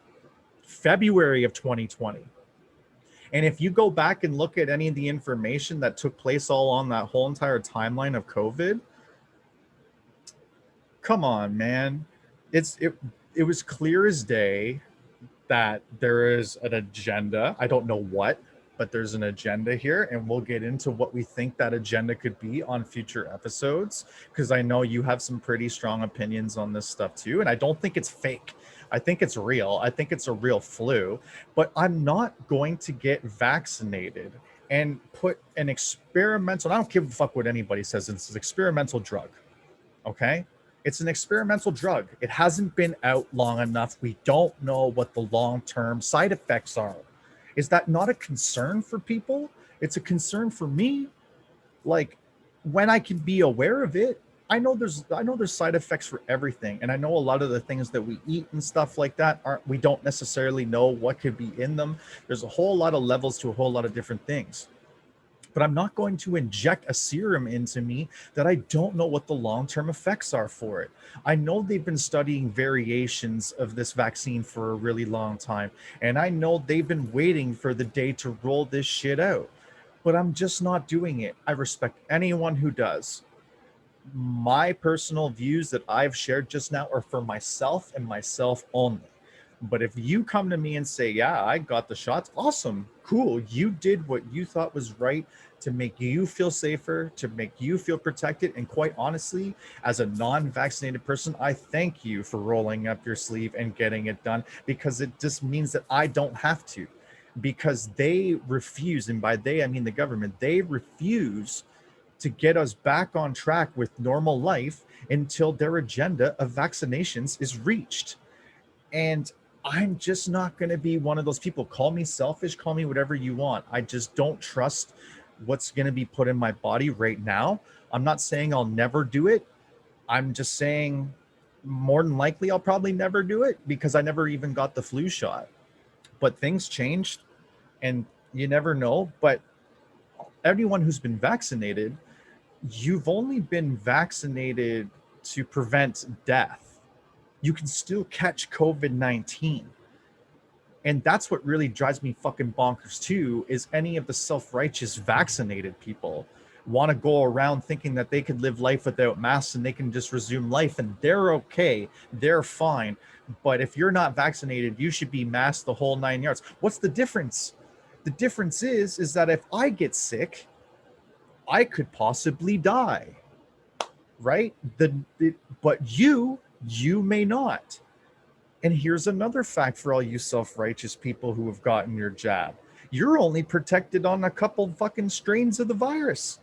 February of 2020. And if you go back and look at any of the information that took place all on that whole entire timeline of COVID come on, man. It was clear as day that there is an agenda. I don't know what, but there's an agenda here, and we'll get into what we think that agenda could be on future episodes, because I know you have some pretty strong opinions on this stuff too, and I don't think it's fake. I think it's real. I think it's a real flu, but I'm not going to get vaccinated and put an experimental, I don't give a fuck what anybody says, it's an experimental drug. Okay? It's an experimental drug. It hasn't been out long enough. We don't know what the long-term side effects are. Is that not a concern for people? It's a concern for me. Like, when I can be aware of it, I know there's side effects for everything, and I know a lot of the things that we eat and stuff like that we don't necessarily know what could be in them. There's a whole lot of levels to a whole lot of different things. But I'm not going to inject a serum into me that I don't know what the long-term effects are for it. I know they've been studying variations of this vaccine for a really long time, and I know they've been waiting for the day to roll this shit out, but I'm just not doing it. I respect anyone who does. My personal views that I've shared just now are for myself and myself only. But if you come to me and say, yeah, I got the shots, awesome, cool. You did what you thought was right to make you feel safer, to make you feel protected. And quite honestly, as a non-vaccinated person, I thank you for rolling up your sleeve and getting it done, because it just means that I don't have to, because they refuse, and by they, I mean the government, they refuse to get us back on track with normal life until their agenda of vaccinations is reached. And I'm just not going to be one of those people. Call me selfish, call me whatever you want. I just don't trust what's going to be put in my body right now. I'm not saying I'll never do it. I'm just saying more than likely I'll probably never do it, because I never even got the flu shot. But things changed, and you never know. But everyone who's been vaccinated, you've only been vaccinated to prevent death. You can still catch COVID-19. And that's what really drives me fucking bonkers too, is any of the self-righteous vaccinated people want to go around thinking that they could live life without masks and they can just resume life, and they're okay, they're fine. But if you're not vaccinated, you should be masked the whole 9 yards. What's the difference? The difference is that if I get sick, I could possibly die, right? But you may not. And here's another fact for all you self-righteous people who have gotten your jab. You're only protected on a couple fucking strains of the virus.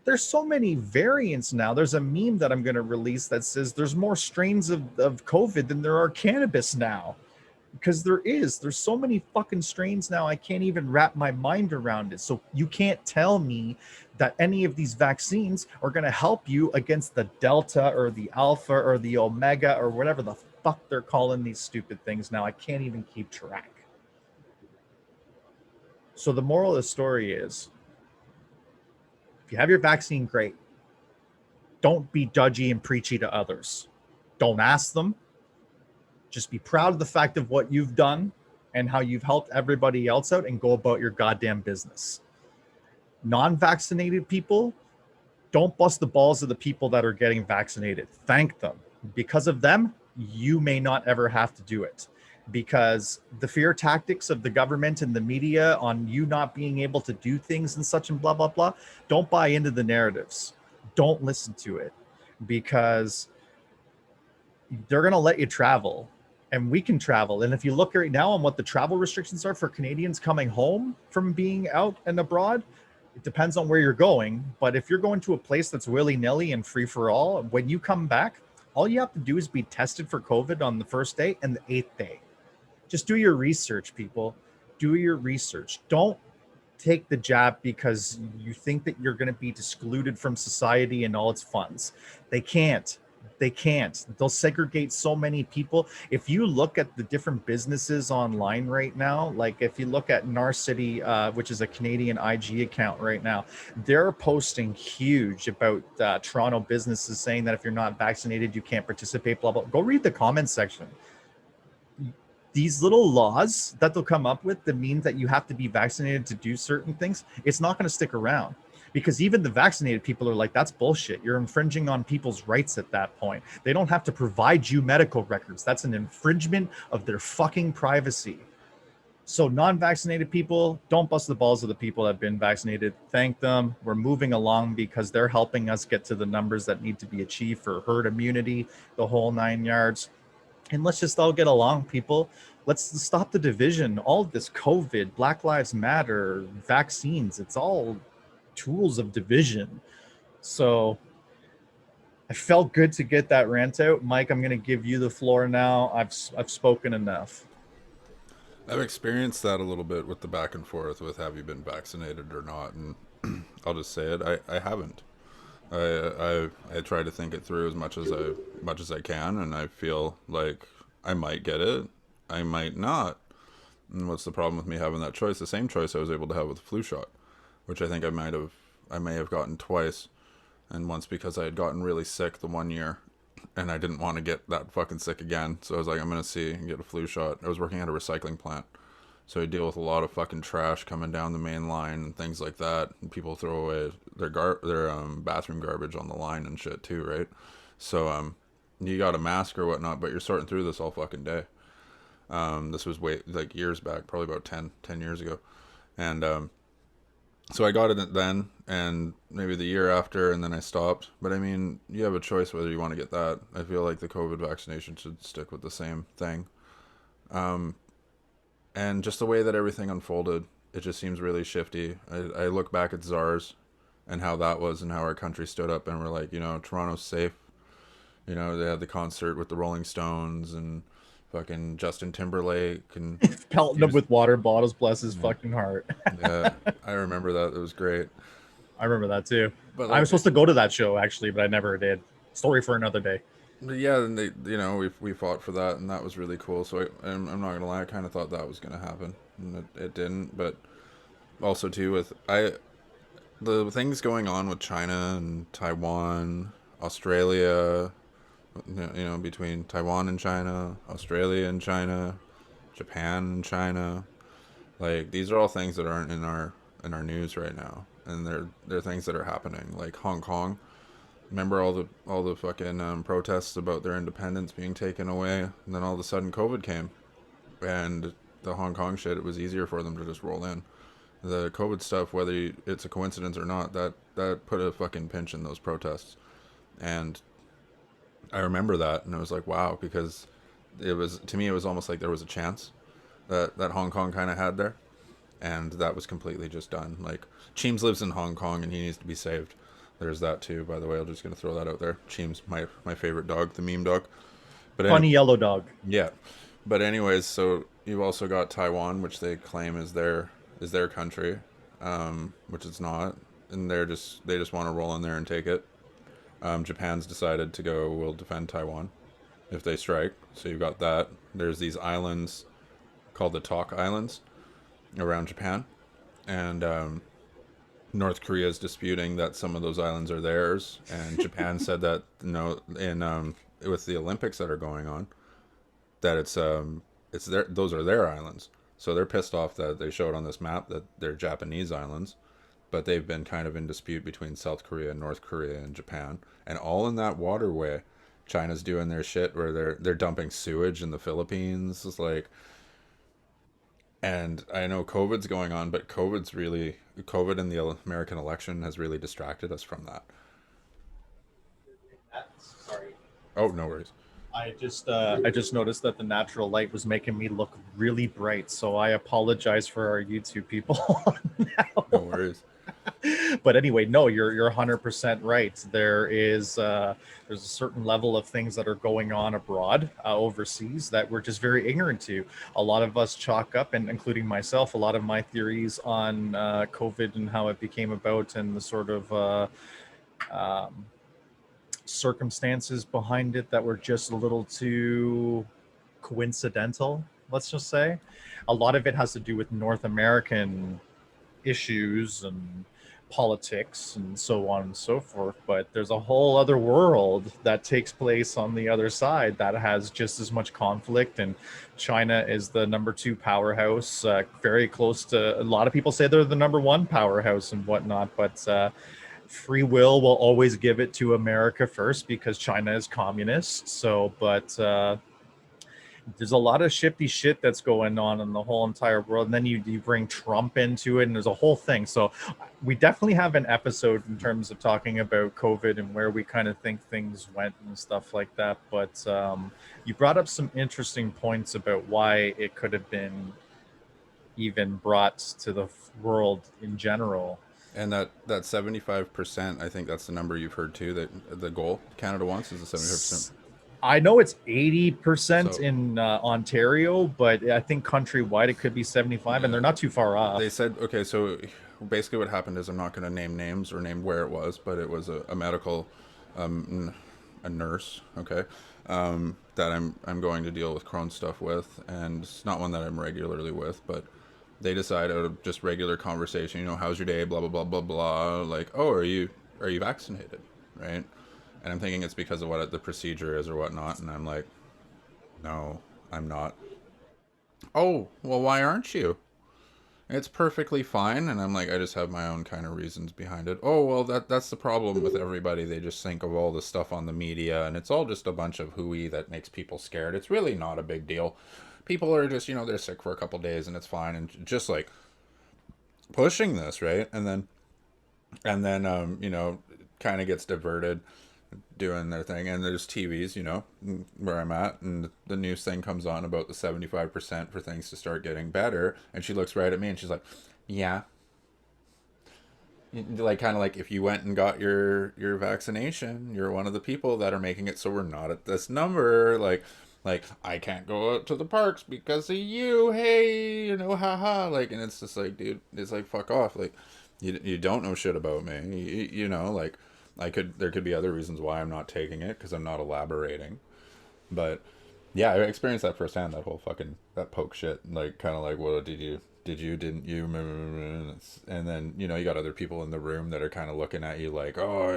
There's so many variants now. There's a meme that I'm going to release that says there's more strains of COVID than there are cannabis now. Because there's so many fucking strains now, I can't even wrap my mind around it. So you can't tell me that any of these vaccines are going to help you against the Delta or the Alpha or the Omega or whatever the fuck they're calling these stupid things now. I can't even keep track. So the moral of the story is, if you have your vaccine, great. Don't be judgy and preachy to others. Don't ask them. Just be proud of the fact of what you've done and how you've helped everybody else out, and go about your goddamn business. Non-vaccinated people, don't bust the balls of the people that are getting vaccinated. Thank them. Because of them, you may not ever have to do it. Because the fear tactics of the government and the media on you not being able to do things and such and blah, blah, blah, don't buy into the narratives. Don't listen to it, because they're going to let you travel. And we can travel. And if you look right now on what the travel restrictions are for Canadians coming home from being out and abroad, it depends on where you're going. But if you're going to a place that's willy-nilly and free for all, when you come back, all you have to do is be tested for COVID on the first day and the 8th day. Just do your research, people. Do your research. Don't take the jab because you think that you're going to be excluded from society and all its funds. They can't. They can't. They'll segregate so many people. If you look at the different businesses online right now, like if you look at Narcity, which is a Canadian IG account right now, they're posting huge about Toronto businesses saying that if you're not vaccinated, you can't participate, blah, blah. Go read the comment section. These little laws that they'll come up with that mean that you have to be vaccinated to do certain things, it's not going to stick around. because even the vaccinated people are like, that's bullshit. You're infringing on people's rights at that point. They don't have to provide you medical records. That's an infringement of their fucking privacy. So non-vaccinated people, don't bust the balls of the people that have been vaccinated. Thank them. We're moving along because they're helping us get to the numbers that need to be achieved for herd immunity, the whole 9 yards. And let's just all get along, people. Let's stop the division. All this COVID, Black Lives Matter, vaccines, it's all tools of division. So I felt good to get that rant out. Mike, I'm going to give you the floor now. I've spoken enough. I've experienced that a little bit with the back and forth with have you been vaccinated or not, and I'll just say it. I haven't. I try to think it through as much as I can, and I feel like I might get it, I might not. And what's the problem with me having that choice? The same choice I was able to have with the flu shot, which I think I may have gotten twice, and once because I had gotten really sick the 1 year, and I didn't want to get that fucking sick again. So I was like, I'm gonna see and get a flu shot. I was working at a recycling plant, so I deal with a lot of fucking trash coming down the main line and things like that. And people throw away their bathroom garbage on the line and shit too, right? So you got a mask or whatnot, but you're sorting through this all fucking day. This was like years back, probably about 10 years ago, and so I got it then, and maybe the year after, and then I stopped. But I mean, you have a choice whether you want to get that. I feel like the COVID vaccination should stick with the same thing. And just the way that everything unfolded, it just seems really shifty. I look back at SARS and how that was and how our country stood up and we're like, Toronto's safe. They had the concert with the Rolling Stones and fucking Justin Timberlake and pelting him with water bottles, bless his fucking heart. Yeah, I remember that. It was great. I remember that too. But I was supposed to go to that show actually, but I never did. Story for another day. Yeah, and they, we fought for that, and that was really cool. So I'm not gonna lie, I kind of thought that was gonna happen, and it didn't. But also too with the things going on with China and Taiwan, Australia, between Taiwan and China, Australia and China, Japan and China, like these are all things that aren't in our news right now, and they're things that are happening. Like Hong Kong, remember all the fucking protests about their independence being taken away, and then all of a sudden COVID came, and the Hong Kong shit, it was easier for them to just roll in. The COVID stuff, whether it's a coincidence or not, that put a fucking pinch in those protests, and I remember that, and I was like, wow, because it was, to me, it was almost like there was a chance that Hong Kong kind of had there, and that was completely just done. Like, Cheems lives in Hong Kong, and he needs to be saved. There's that too, by the way. I'm just gonna throw that out there. Cheems, my favorite dog, the meme dog. But funny yellow dog. Yeah, but anyways, so you've also got Taiwan, which they claim is their country, which it's not, and they just want to roll in there and take it. Japan's decided to go, we'll defend Taiwan if they strike. So you've got that. There's these islands called the Talk Islands around Japan, and North Korea is disputing that some of those islands are theirs, and Japan said that no, in with the Olympics that are going on, that it's those are their islands. So they're pissed off that they showed on this map that they're Japanese islands, but they've been kind of in dispute between South Korea, North Korea, and Japan, and all in that waterway. China's doing their shit where they're dumping sewage in the Philippines. It's like, and I know COVID's going on, but COVID and the American election has really distracted us from that. Sorry. Oh, no worries. I just noticed that the natural light was making me look really bright, so I apologize for our YouTube people now. No worries. But anyway, no, you're 100% right. There's a certain level of things that are going on abroad, overseas, that we're just very ignorant to. A lot of us chalk up, and including myself, a lot of my theories on COVID and how it became about, and the sort of circumstances behind it that were just a little too coincidental, let's just say. A lot of it has to do with North American issues and politics and so on and so forth, but there's a whole other world that takes place on the other side that has just as much conflict. And China is the number 2 powerhouse, very close to, a lot of people say they're the number 1 powerhouse and whatnot, but free will always give it to America first because China is communist. So, but there's a lot of shifty shit that's going on in the whole entire world. And then you bring Trump into it, and there's a whole thing. So we definitely have an episode in terms of talking about COVID and where we kind of think things went and stuff like that. But you brought up some interesting points about why it could have been even brought to the world in general. And that 75%, I think that's the number you've heard too, that the goal Canada wants is the 75%. I know it's 80% So- in Ontario, but I think countrywide it could be 75, and they're not too far off. They said, okay, so basically what happened is, I'm not going to name names or name where it was, but it was a medical, a nurse, okay, that I'm going to deal with Crohn's stuff with, and it's not one that I'm regularly with, but they decide out of just regular conversation, you know, how's your day, blah, blah, blah, blah, blah, like, oh, are you vaccinated, right? And I'm thinking it's because of what the procedure is or whatnot, and I'm like, no, I'm not. Oh, well, why aren't you? It's perfectly fine. And I'm like, I just have my own kind of reasons behind it. Oh, well, that's the problem with everybody. They just think of all the stuff on the media, and it's all just a bunch of hooey that makes people scared. It's really not a big deal. People are just, you know, they're sick for a couple days and it's fine. And just like pushing this, right? And then, you know, kind of gets diverted doing their thing, and there's TVs, you know, where I'm at, and the news thing comes on about the 75% for things to start getting better, and she looks right at me and she's like, yeah, like, kind of like, if you went and got your vaccination, you're one of the people that are making it so we're not at this number, like I can't go out to the parks because of you, hey, you know, haha, like, and it's just like, dude, it's like, fuck off, like, you don't know shit about me, you know, like, there could be other reasons why I'm not taking it, because I'm not elaborating. But yeah, I experienced that firsthand, that whole fucking, that poke shit, like, kind of like, well, didn't you, didn't you, and then, you know, you got other people in the room that are kind of looking at you like, oh,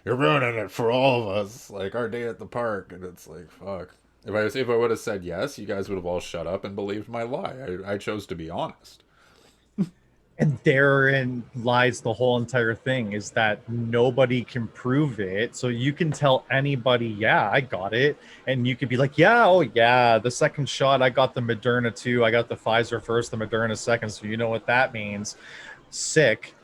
you're ruining it for all of us, like our day at the park. And it's like, fuck, if I would have said yes, you guys would have all shut up and believed my lie. I chose to be honest. And therein lies the whole entire thing, is that nobody can prove it. So you can tell anybody, yeah, I got it. And you could be like, yeah, oh yeah, the second shot, I got the Moderna too. I got the Pfizer first, the Moderna second. So you know what that means. Sick.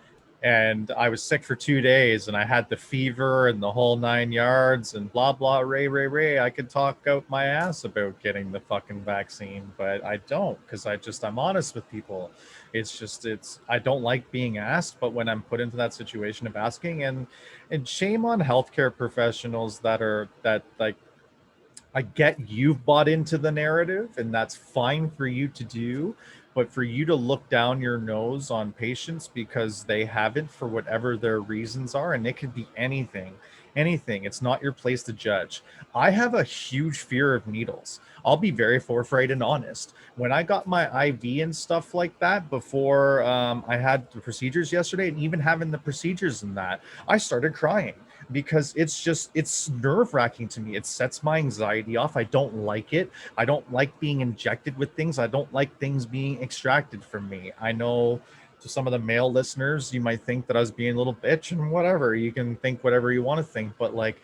And I was sick for 2 days, and I had the fever and the whole 9 yards and blah, blah, ray. I could talk out my ass about getting the fucking vaccine, but I don't, because I'm honest with people. I don't like being asked, but when I'm put into that situation of asking, and shame on healthcare professionals that like, I get you've bought into the narrative, and that's fine for you to do, but for you to look down your nose on patients because they haven't, for whatever their reasons are, and it could be anything, it's not your place to judge. I have a huge fear of needles. I'll be very forthright and honest. When I got my IV and stuff like that before I had the procedures yesterday, and even having the procedures and that, I started crying, because it's nerve-wracking to me. It sets my anxiety off. I don't like it. I don't like being injected with things. I don't like things being extracted from me. I know to some of the male listeners, you might think that I was being a little bitch, and whatever. You can think whatever you want to think, but like,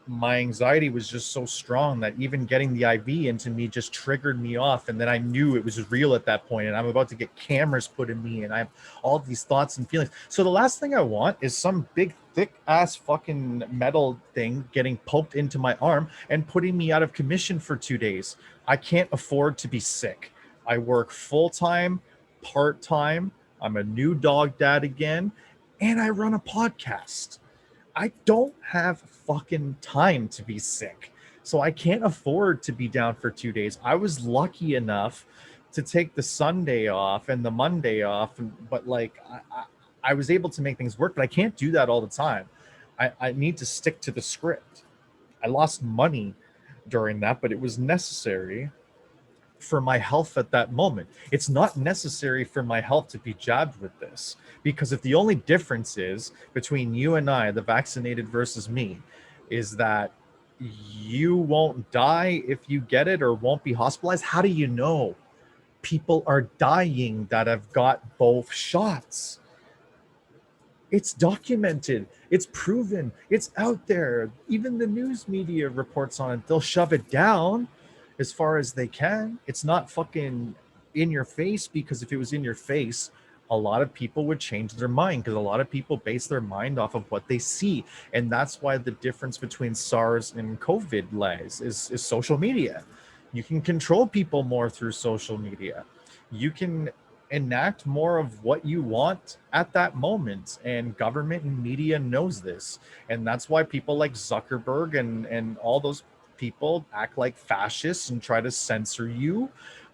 my anxiety was just so strong that even getting the IV into me just triggered me off. And then I knew it was real at that point, and I'm about to get cameras put in me, and I have all these thoughts and feelings. So the last thing I want is some big, thick ass fucking metal thing getting poked into my arm and putting me out of commission for 2 days. I can't afford to be sick. I work full-time, part-time. I'm a new dog dad again, and I run a podcast. I don't have fucking time to be sick. So I can't afford to be down for 2 days. I was lucky enough to take the Sunday off and the Monday off, but like, I was able to make things work, but I can't do that all the time. I need to stick to the script. I lost money during that, but it was necessary for my health at that moment. It's not necessary for my health to be jabbed with this, because if the only difference is between you and I, the vaccinated versus me, is that you won't die if you get it or won't be hospitalized. How do you know? People are dying that have got both shots. It's documented, it's proven, it's out there. Even the news media reports on it. They'll shove it down as far as they can. It's not fucking in your face, because if it was in your face, a lot of people would change their mind, because a lot of people base their mind off of what they see. And that's why the difference between SARS and COVID lies is social media. You can control people more through social media. You can enact more of what you want at that moment, and government and media knows this, and that's why people like Zuckerberg and all those people act like fascists and try to censor you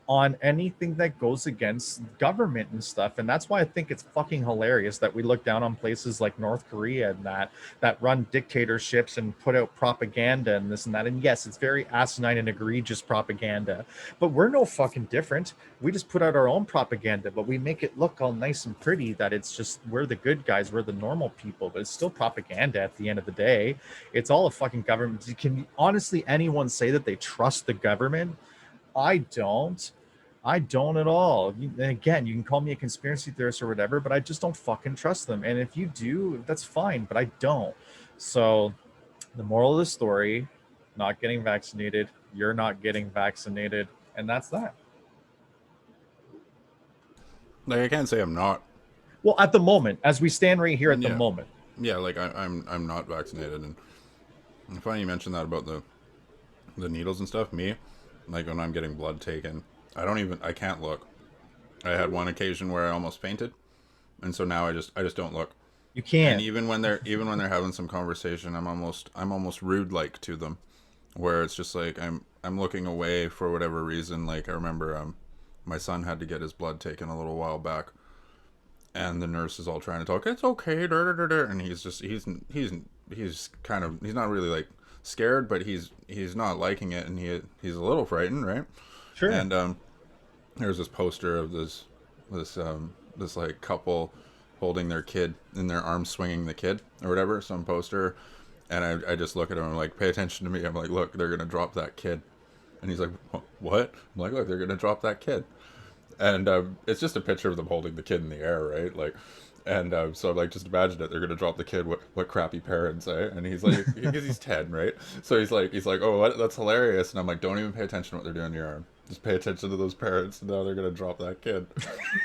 on anything that goes against government and stuff. And that's why I think it's fucking hilarious that we look down on places like North Korea and that run dictatorships and put out propaganda and this and that. And yes, it's very asinine and egregious propaganda, but we're no fucking different. We just put out our own propaganda, but we make it look all nice and pretty, that it's just, we're the good guys, we're the normal people, but it's still propaganda at the end of the day. It's all a fucking government. Can honestly anyone say that they trust the government? I don't at all. And again, you can call me a conspiracy theorist or whatever, but I just don't fucking trust them. And if you do, that's fine, but I don't. So the moral of the story, not getting vaccinated, you're not getting vaccinated, and that's that. Like, I can't say I'm not. Well, at the moment, as we stand right here at the moment. Yeah, like I'm not vaccinated, and it's funny you mentioned that about the needles and stuff. Me, like when I'm getting blood taken, I can't look. I had one occasion where I almost fainted, and so now I just don't look. You can't. And even when they're having some conversation, I'm almost rude like to them, where it's just like I'm looking away for whatever reason. Like I remember my son had to get his blood taken a little while back, and the nurse is all trying to talk. It's okay, and he's not really like scared, but he's not liking it, and he's a little frightened, right? Sure. And there's this poster of this like couple holding their kid in their arms, swinging the kid or whatever, some poster, and I just look at him, I'm like, pay attention to me. I'm like, look, they're gonna drop that kid. And he's like, what? I'm like, look, they're gonna drop that kid. And it's just a picture of them holding the kid in the air, right? Like, and so I'm like, just imagine it, they're gonna drop the kid. What crappy parents, eh? And he's like, because he's 10, right? So he's like, oh, what? That's hilarious. And I'm like, don't even pay attention to what they're doing in your arm. Just pay attention to those parents. And now they're gonna drop that kid.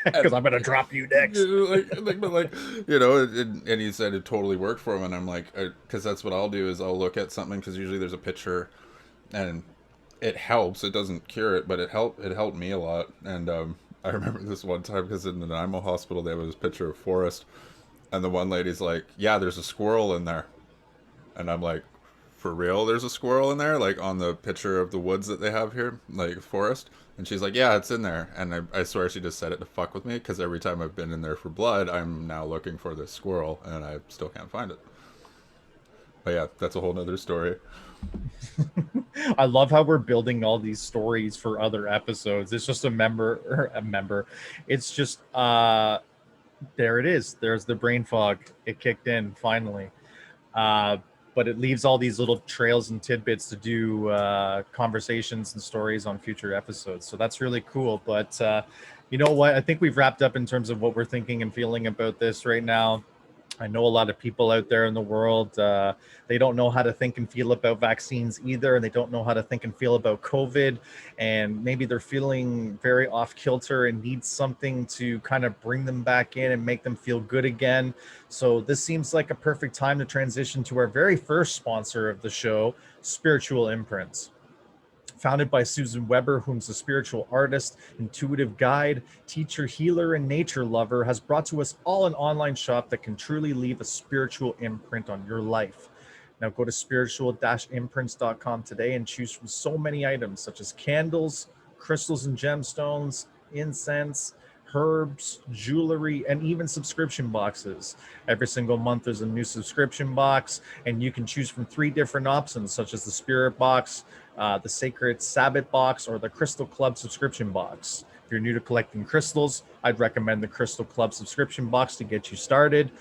Because I'm gonna drop you next. But you know, and he said it totally worked for him. And I'm like, because that's what I'll do is I'll look at something, because usually there's a picture, and it helps. It doesn't cure it, but it helped me a lot. And I remember this one time, because in the Nanaimo hospital they have this picture of forest, and the one lady's like, yeah, there's a squirrel in there. And I'm like, for real, there's a squirrel in there, like on the picture of the woods that they have here, like forest? And she's like, yeah, it's in there. And I swear she just said it to fuck with me, because every time I've been in there for blood, I'm now looking for this squirrel, and I still can't find it. But yeah, that's a whole nother story. I love how we're building all these stories for other episodes. It's just a member. It's just there it is. There's the brain fog. It kicked in finally. But it leaves all these little trails and tidbits to do conversations and stories on future episodes. So that's really cool. But you know what? I think we've wrapped up in terms of what we're thinking and feeling about this right now. I know a lot of people out there in the world, they don't know how to think and feel about vaccines either, and they don't know how to think and feel about COVID, and maybe they're feeling very off kilter and need something to kind of bring them back in and make them feel good again. So this seems like a perfect time to transition to our very first sponsor of the show, Spiritual Imprints. Founded by Susan Weber, whom's a spiritual artist, intuitive guide, teacher, healer, and nature lover, has brought to us all an online shop that can truly leave a spiritual imprint on your life. Now go to spiritual-imprints.com today and choose from so many items such as candles, crystals and gemstones, incense, herbs, jewelry, and even subscription boxes. Every single month there's a new subscription box, and you can choose from 3 different options, such as the spirit box, the Sacred Sabbath box or the Crystal Club subscription box. If you're new to collecting crystals, I'd recommend the Crystal Club subscription box to get you started.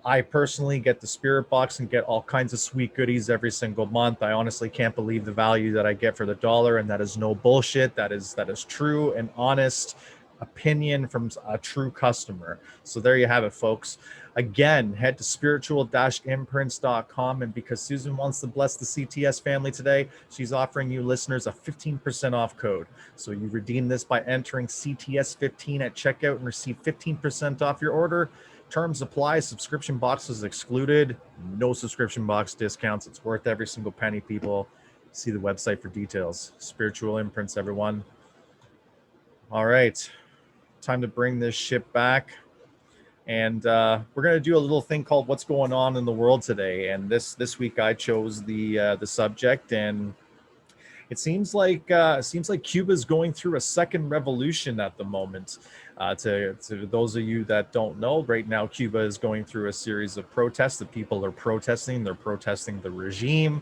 I personally get the Spirit box and get all kinds of sweet goodies every single month. I honestly can't believe the value that I get for the dollar, and that is no bullshit. That is true and honest opinion from a true customer. So there you have it, folks. Again, head to spiritual-imprints.com, and because Susan wants to bless the CTS family today, she's offering you listeners a 15% off code. So you redeem this by entering CTS15 at checkout and receive 15% off your order. Terms apply. Subscription boxes excluded. No subscription box discounts. It's worth every single penny, people. See the website for details. Spiritual Imprints, everyone. All right. Time to bring this ship back. And we're going to do a little thing called What's Going On in the World Today. And this week I chose the subject, and it seems like Cuba is going through a second revolution at the moment. To those of you that don't know, right now Cuba is going through a series of protests. The people are protesting. They're protesting the regime.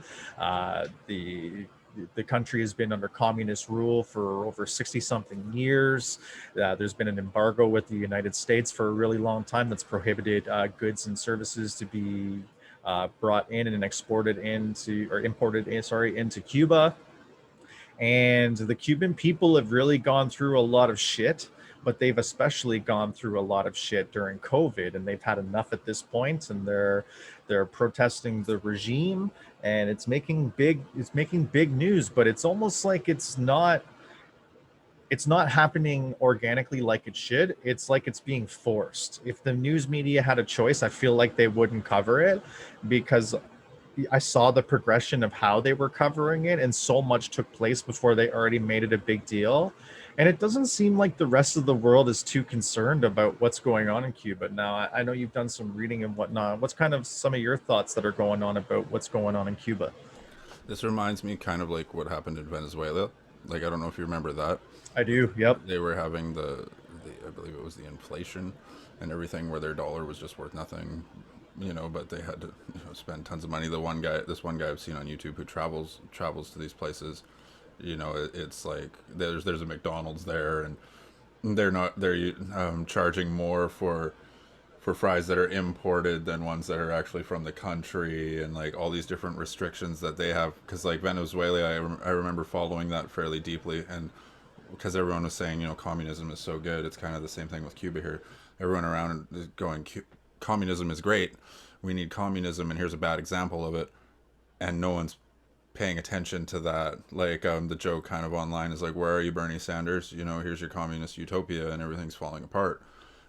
The country has been under communist rule for over 60-something years. There's been an embargo with the United States for a really long time that's prohibited goods and services to be brought in and imported into Cuba. And the Cuban people have really gone through a lot of shit, but they've especially gone through a lot of shit during COVID, and they've had enough at this point, and they're protesting the regime, and it's making big news, but it's almost like it's not happening organically like it should. It's like it's being forced. If the news media had a choice, I feel like they wouldn't cover it, because I saw the progression of how they were covering it, and so much took place before they already made it a big deal. And it doesn't seem like the rest of the world is too concerned about what's going on in Cuba. Now, I know you've done some reading and whatnot. What's kind of some of your thoughts that are going on about what's going on in Cuba? This reminds me kind of like what happened in Venezuela. Like, I don't know if you remember that. I do. Yep. They were having the I believe it was the inflation and everything, where their dollar was just worth nothing, but they had to spend tons of money. This one guy I've seen on YouTube who travels to these places, it's like there's a McDonald's there, and they're charging more for fries that are imported than ones that are actually from the country, and like all these different restrictions that they have. Because like Venezuela, I remember following that fairly deeply, and because everyone was saying, communism is so good. It's kind of the same thing with Cuba here. Everyone around is going, communism is great. We need communism, and here's a bad example of it. And no one's paying attention to that. Like, the joke kind of online is like, where are you, Bernie Sanders? Here's your communist utopia, and everything's falling apart.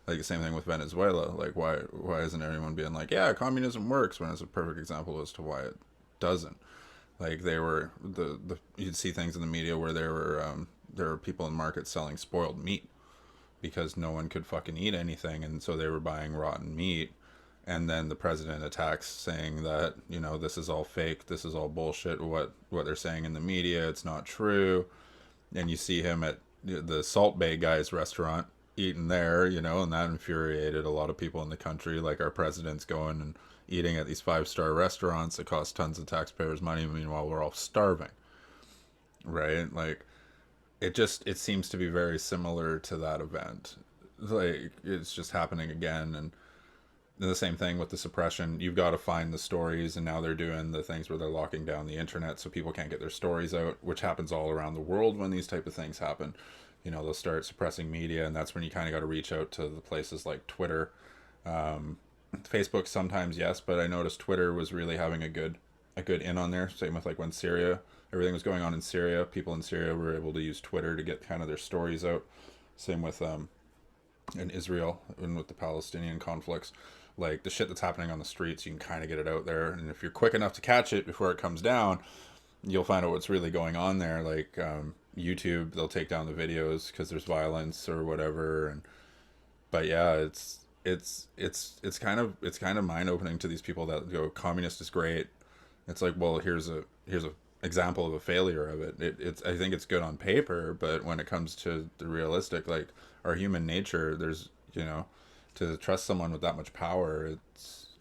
Like the same thing with Venezuela. Like, why isn't everyone being like, yeah, communism works, when it's a perfect example as to why it doesn't. Like, they were you'd see things in the media where there were people in markets selling spoiled meat because no one could fucking eat anything, and so they were buying rotten meat. And then the president attacks, saying that this is all fake, this is all bullshit, what they're saying in the media, it's not true. And you see him at the Salt Bay guy's restaurant eating there, and that infuriated a lot of people in the country. Like, our president's going and eating at these 5-star restaurants that cost tons of taxpayers' money, meanwhile we're all starving, right? Like, it seems to be very similar to that event. Like, it's just happening again. And the same thing with the suppression. You've got to find the stories, and now they're doing the things where they're locking down the internet so people can't get their stories out, which happens all around the world when these type of things happen. They'll start suppressing media, and that's when you kind of got to reach out to the places like Twitter. Facebook sometimes, yes, but I noticed Twitter was really having a good in on there. Same with like when everything was going on in Syria, people in Syria were able to use Twitter to get kind of their stories out. Same with in Israel and with the Palestinian conflicts. Like, the shit that's happening on the streets, you can kind of get it out there, and if you're quick enough to catch it before it comes down, you'll find out what's really going on there. Like, YouTube, they'll take down the videos because there's violence or whatever. But yeah, it's kind of mind opening to these people that go, communist is great. It's like, well, here's a example of a failure of it. I think it's good on paper, but when it comes to the realistic, like, our human nature, there's to trust someone with that much power,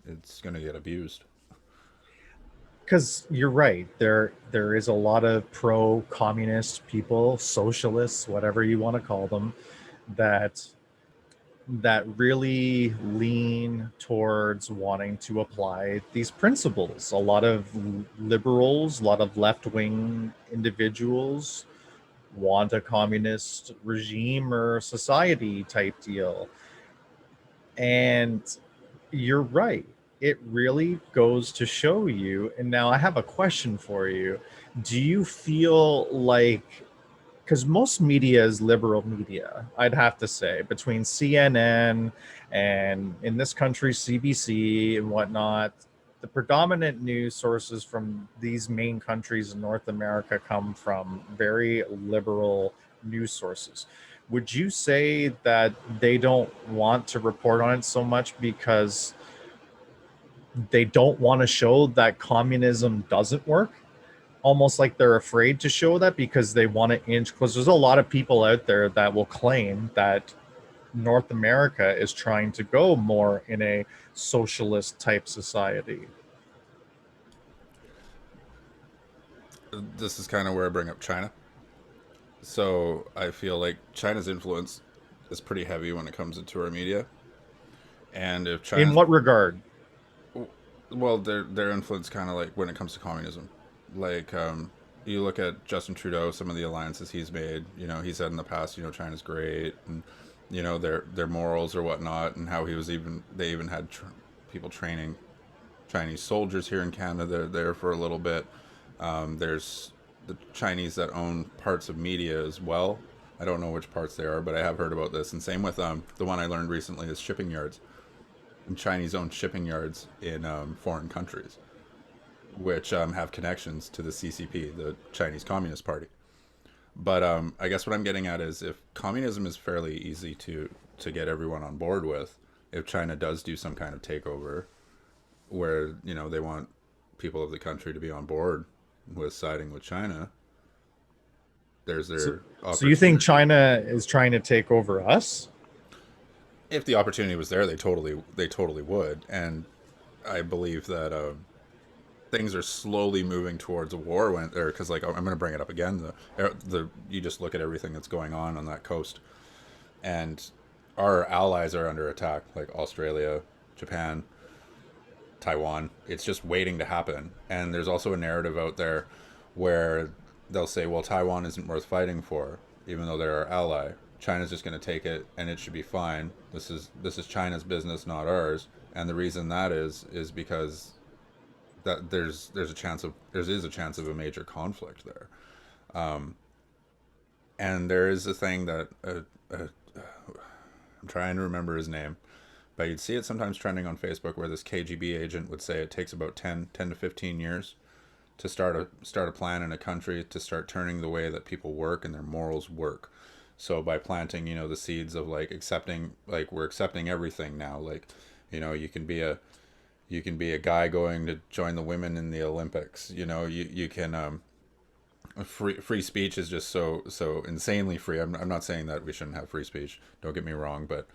it's going to get abused. because you're right. There is a lot of pro-communist people, socialists, whatever you want to call them, that really lean towards wanting to apply these principles. A lot of liberals, a lot of left-wing individuals want a communist regime or society type deal. And you're right. It really goes to show you. And now I have a question for you. Do you feel like, because most media is liberal media, I'd have to say, between CNN and in this country, CBC and whatnot, the predominant news sources from these main countries in North America come from very liberal news sources. Would you say that they don't want to report on it so much because they don't want to show that communism doesn't work? Almost like they're afraid to show that because they want to inch, because there's a lot of people out there that will claim that North America is trying to go more in a socialist type society. This is kind of where I bring up China. So I feel like China's influence is pretty heavy when it comes into our media. And if In China's, what regard? well, their influence kind of like when it comes to communism. Like, you look at Justin Trudeau, some of the alliances he's made. You know, he said in the past, you know, China's great, and you know their morals or whatnot, and how they even had people training Chinese soldiers here in Canada. They're there for a little bit. There's the Chinese that own parts of media as well. I don't know which parts they are, but I have heard about this. And same with the one I learned recently is shipping yards. And Chinese owned shipping yards in foreign countries, which have connections to the CCP, the Chinese Communist Party. But I guess what I'm getting at is if communism is fairly easy to get everyone on board with, if China does do some kind of takeover where, you know, they want people of the country to be on board with siding with China, there's their So you think China is trying to take over us? if the opportunity was there, they totally would. And I believe that things are slowly moving towards a war when there, because like I'm going to bring it up again, the you just look at everything that's going on that coast, and our allies are under attack, like Australia, Japan, Taiwan. It's just waiting to happen. And there's also a narrative out there where they'll say, well, Taiwan isn't worth fighting for, even though they're our ally. China's just going to take it and it should be fine. This is China's business, not ours. And the reason that is because that there is a chance of a major conflict there. And there is a thing that I'm trying to remember his name, but you'd see it sometimes trending on Facebook where this KGB agent would say it takes about 10 to 15 years to start a plan in a country to start turning the way that people work and their morals work. So by planting, you know, the seeds of like accepting, like we're accepting everything now. Like, you know, you can be a guy going to join the women in the Olympics. You know, you can free speech is just so insanely free. I'm not saying that we shouldn't have free speech. Don't get me wrong, but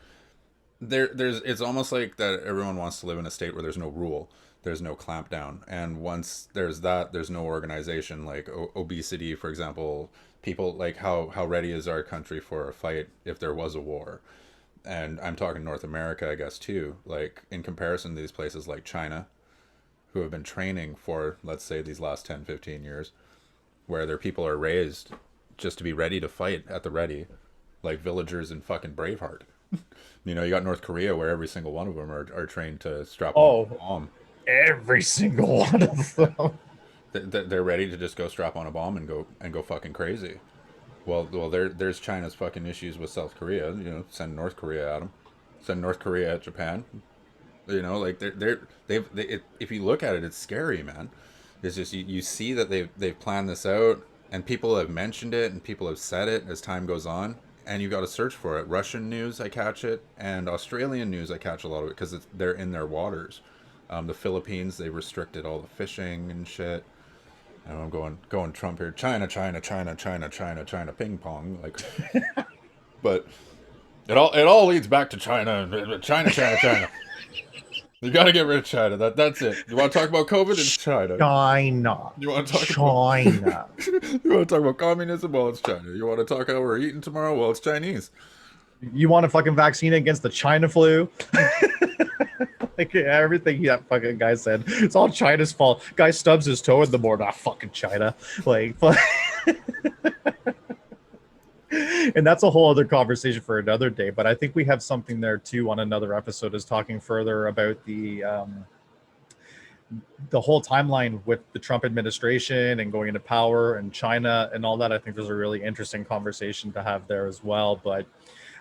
there's it's almost like that everyone wants to live in a state where there's no rule, there's no clampdown, and once there's that, there's no organization. Like obesity, for example, people like how ready is our country for a fight if there was a war? And I'm talking North America, I guess, too. Like in comparison to these places like China, who have been training for, let's say, these last 10, 15 years, where their people are raised just to be ready to fight at the ready, like villagers in fucking Braveheart. You know, you got North Korea where every single one of them are trained to strap on a bomb. Every single one of them. They're ready to just go strap on a bomb and go fucking crazy. Well, there's China's fucking issues with South Korea. You know, send North Korea at them, send North Korea at Japan. You know, like if you look at it, it's scary, man. It's just you see that they've planned this out, and people have mentioned it, and people have said it as time goes on, and you got to search for it. Russian news, I catch it, and Australian news, I catch a lot of it because they're in their waters. The Philippines, they restricted all the fishing and shit. And I'm going Trump here. China, ping pong. Like, but it all leads back to China. China. You got to get rid of China. That's it. You want to talk about COVID? It's China. China. You want to talk China. about you want to talk about communism? Well, it's China. You want to talk how we're eating tomorrow? Well, it's Chinese. You want a fucking vaccine against the China flu? Like everything that fucking guy said, it's all China's fault. Guy stubs his toe in the morning. Fucking China. Like, and that's a whole other conversation for another day. But I think we have something there too on another episode, is talking further about the whole timeline with the Trump administration and going into power and China and all that. I think there's a really interesting conversation to have there as well. But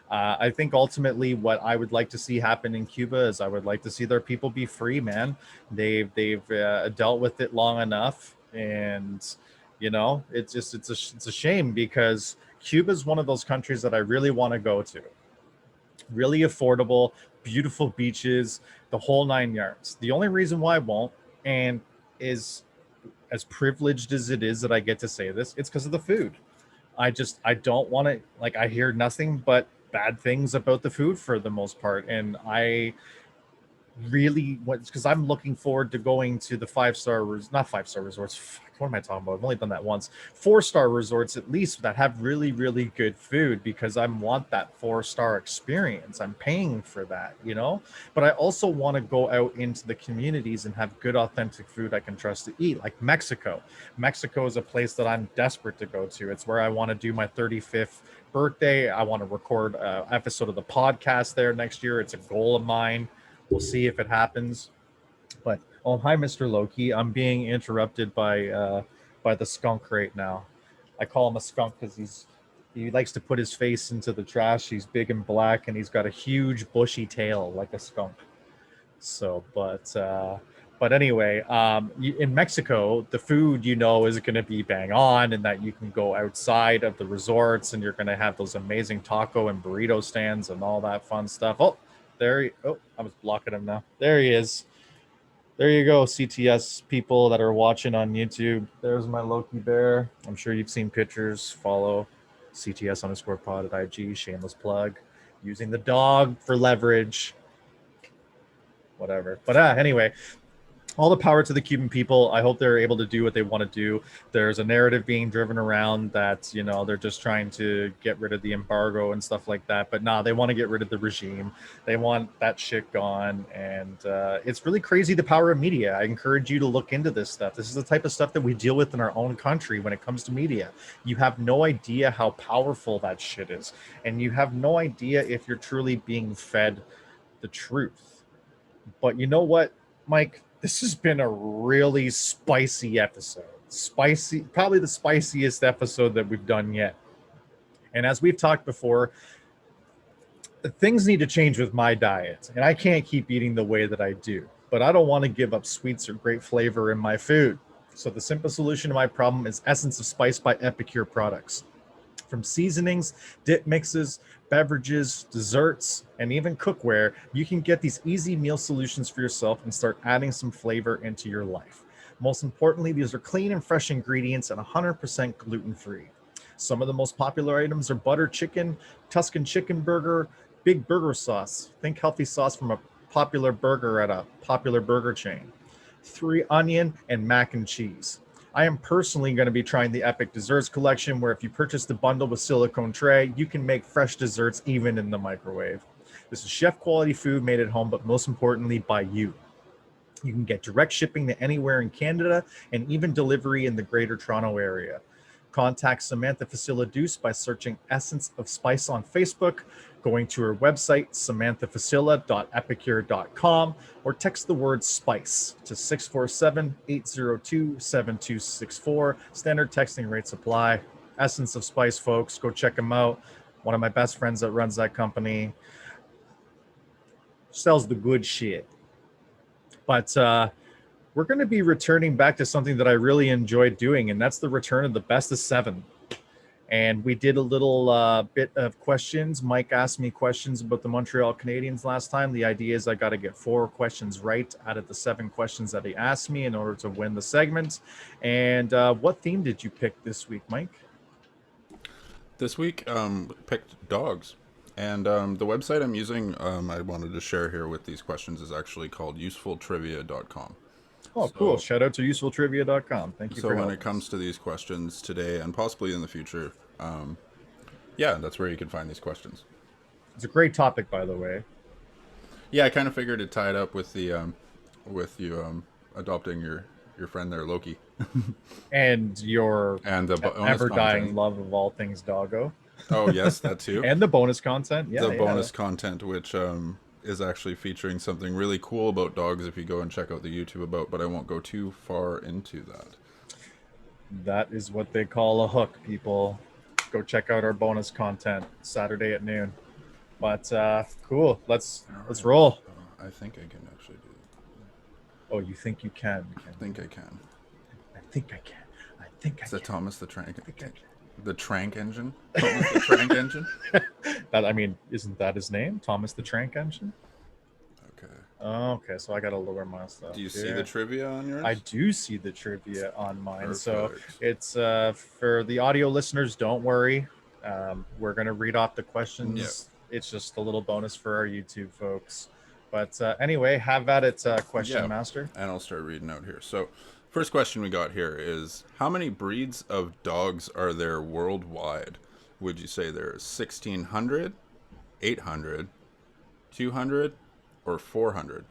I think ultimately what I would like to see happen in Cuba is I would like to see their people be free, man. They've dealt with it long enough, and you know, it's a shame, because Cuba is one of those countries that I really want to go to. Really affordable, beautiful beaches, the whole 9 yards. The only reason why I won't, and is as privileged as it is that I get to say this, it's because of the food. I don't want to, like, I hear nothing but bad things about the food for the most part, and I really want, because I'm looking forward to going to the 5-star not 5-star resorts. Fuck, what am I talking about? I've only done that once. 4-star resorts at least that have really, really good food, because I want that 4-star experience. I'm paying for that, you know. But I also want to go out into the communities and have good, authentic food I can trust to eat, like Mexico. Mexico is a place that I'm desperate to go to. It's where I want to do my 35th birthday. I want to record an episode of the podcast there next year. It's a goal of mine. We'll see if it happens. But oh, hi, Mr. Loki. I'm being interrupted by the skunk right now. I call him a skunk because he likes to put his face into the trash. He's big and black, and he's got a huge bushy tail like a skunk. So, but anyway, in Mexico, the food, you know, is going to be bang on, and that you can go outside of the resorts, and you're going to have those amazing taco and burrito stands and all that fun stuff. Oh, I was blocking him now. There he is. There you go, CTS people that are watching on YouTube. There's my Loki bear. I'm sure you've seen pictures. Follow CTS_pod at IG. Shameless plug. Using the dog for leverage. Whatever. But anyway, all the power to the Cuban people. I hope they're able to do what they want to do. There's a narrative being driven around that, you know, they're just trying to get rid of the embargo and stuff like that. But nah, they want to get rid of the regime. They want that shit gone. And it's really crazy, the power of media. I encourage you to look into this stuff. This is the type of stuff that we deal with in our own country when it comes to media. You have no idea how powerful that shit is. And you have no idea if you're truly being fed the truth. But you know what, Mike? This has been a really spicy episode. Spicy, probably the spiciest episode that we've done yet. And as we've talked before, things need to change with my diet. And I can't keep eating the way that I do. But I don't want to give up sweets or great flavor in my food. So the simple solution to my problem is Essence of Spice by Epicure products. From seasonings, dip mixes, beverages, desserts, and even cookware, you can get these easy meal solutions for yourself and start adding some flavor into your life. Most importantly, these are clean and fresh ingredients and 100% gluten-free. Some of the most popular items are butter chicken, Tuscan chicken burger, big burger sauce. Think healthy sauce from a popular burger at a popular burger chain. 3 onion and mac and cheese. I am personally going to be trying the Epic Desserts collection, where if you purchase the bundle with silicone tray, you can make fresh desserts even in the microwave. This is chef quality food made at home, but most importantly by you. You can get direct shipping to anywhere in Canada and even delivery in the Greater Toronto area. Contact Samantha Facilla Deuce by searching Essence of Spice on Facebook, going to her website, samanthafacilla.epicure.com, or text the word SPICE to 647-802-7264. Standard texting rates apply. Essence of Spice, folks. Go check them out. One of my best friends that runs that company sells the good shit. But we're going to be returning back to something that I really enjoyed doing, and that's the return of the best of 7. And we did a little bit of questions. Mike asked me questions about the Montreal Canadiens last time. The idea is I got to get 4 questions right out of the 7 questions that he asked me in order to win the segment. And what theme did you pick this week, Mike? This week, picked dogs. And the website I'm using, I wanted to share here with these questions, is actually called usefultrivia.com. Oh, cool. So, Shout out to usefultrivia.com. Thank you so for when helping it us. comes to these questions today and possibly in the future, yeah, that's where you can find these questions. It's a great topic, by the way. Yeah, I kind of figured it tied up with you adopting your friend there, Loki, And your and the bonus ever content. dying love of all things doggo. Oh yes, that too. And the bonus content. Yeah, The yeah. bonus content, which is actually featuring something really cool about dogs. If you go and check out the YouTube about, but I won't go too far into that. That is what they call a hook, people. Go check out our bonus content Saturday at noon. But cool. Let's All roll. right, I think I can actually do it. Oh, you think you can? I think I can. I think I can. I think I Is that can. Thomas the Trank? I think I can. The Trank Engine? Thomas the Trank Engine? That, I mean, isn't that his name? Thomas the Trank Engine? Okay. Oh, okay, so I gotta lower my stuff. Do you see here. the trivia on yours? I do see the trivia on mine. So Perfect. it's for the audio listeners, don't worry. We're gonna read off the questions. Yeah. It's just a little bonus for our YouTube folks. But anyway, have at it, question Yeah. master. And I'll start reading out here. So, first question we got here is, how many breeds of dogs are there worldwide? Would you say there's 1,600, 800, 200, or 400?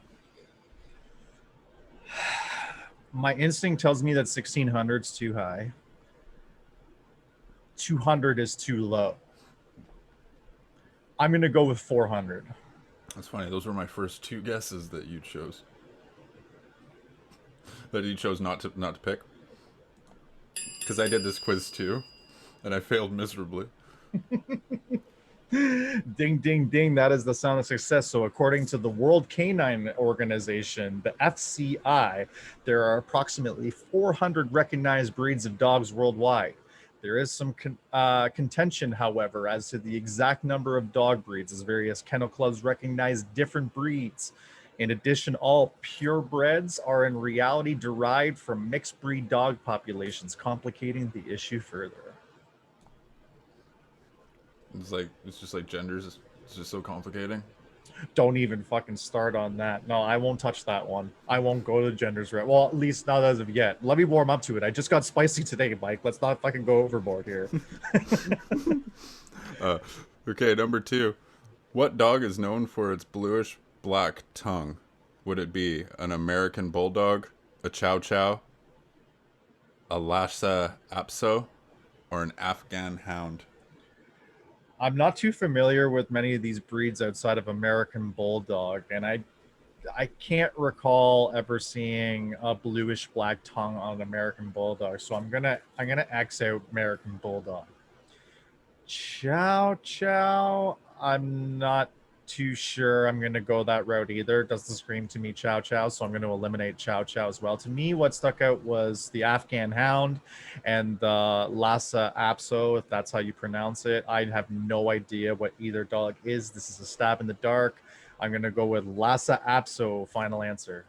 My instinct tells me that 1600 is too high. 200 is too low. I'm gonna go with 400. That's funny. Those were my first two guesses that you chose. That you chose not to pick. Because I did this quiz too, and I failed miserably. Ding, ding, ding. That is the sound of success. So, according to the World Canine Organization, the FCI, there are approximately 400 recognized breeds of dogs worldwide. There is some contention, however, as to the exact number of dog breeds, as various kennel clubs recognize different breeds. In addition, all purebreds are in reality derived from mixed breed dog populations, complicating the issue further. It's just like genders. It's just so complicating. Don't even fucking start on that. No, I won't touch that one. I won't go to genders right. Well, at least not as of yet. Let me warm up to it. I just got spicy today, Mike. Let's not fucking go overboard here. Okay, number 2. What dog is known for its bluish black tongue? Would it be an American Bulldog, a Chow Chow, a Lhasa Apso, or an Afghan Hound? I'm not too familiar with many of these breeds outside of American Bulldog, and I can't recall ever seeing a bluish black tongue on an American Bulldog. So I'm gonna X out American Bulldog. Chow Chow, I'm not too sure I'm going to go that route either. It doesn't scream to me Chow Chow, so I'm going to eliminate Chow Chow as well. To me, what stuck out was the Afghan Hound and the Lhasa Apso, if that's how you pronounce it. I have no idea what either dog is. This is a stab in the dark. I'm going to go with Lhasa Apso, final answer.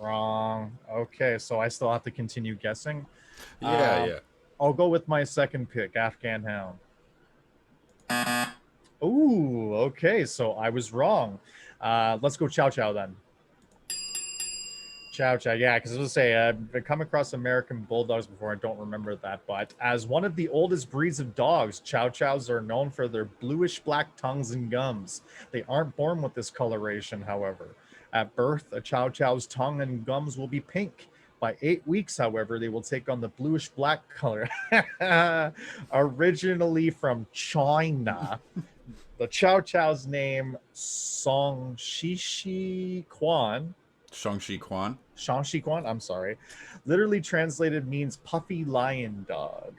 Wrong. Okay, so I still have to continue guessing. Yeah. I'll go with my second pick, Afghan Hound. Ooh, okay, so I was wrong. Let's go Chow Chow then. Chow Chow, yeah, because I was going to say, I've come across American Bulldogs before. I don't remember that. But as one of the oldest breeds of dogs, Chow Chows are known for their bluish black tongues and gums. They aren't born with this coloration, however. At birth, a Chow Chow's tongue and gums will be pink. By 8 weeks, however, they will take on the bluish black color. Originally from China, the Chow Chow's name, Songshi Quan, Shang-Chi Quan. Shang-Chi Quan, I'm sorry, literally translated means puffy lion dog.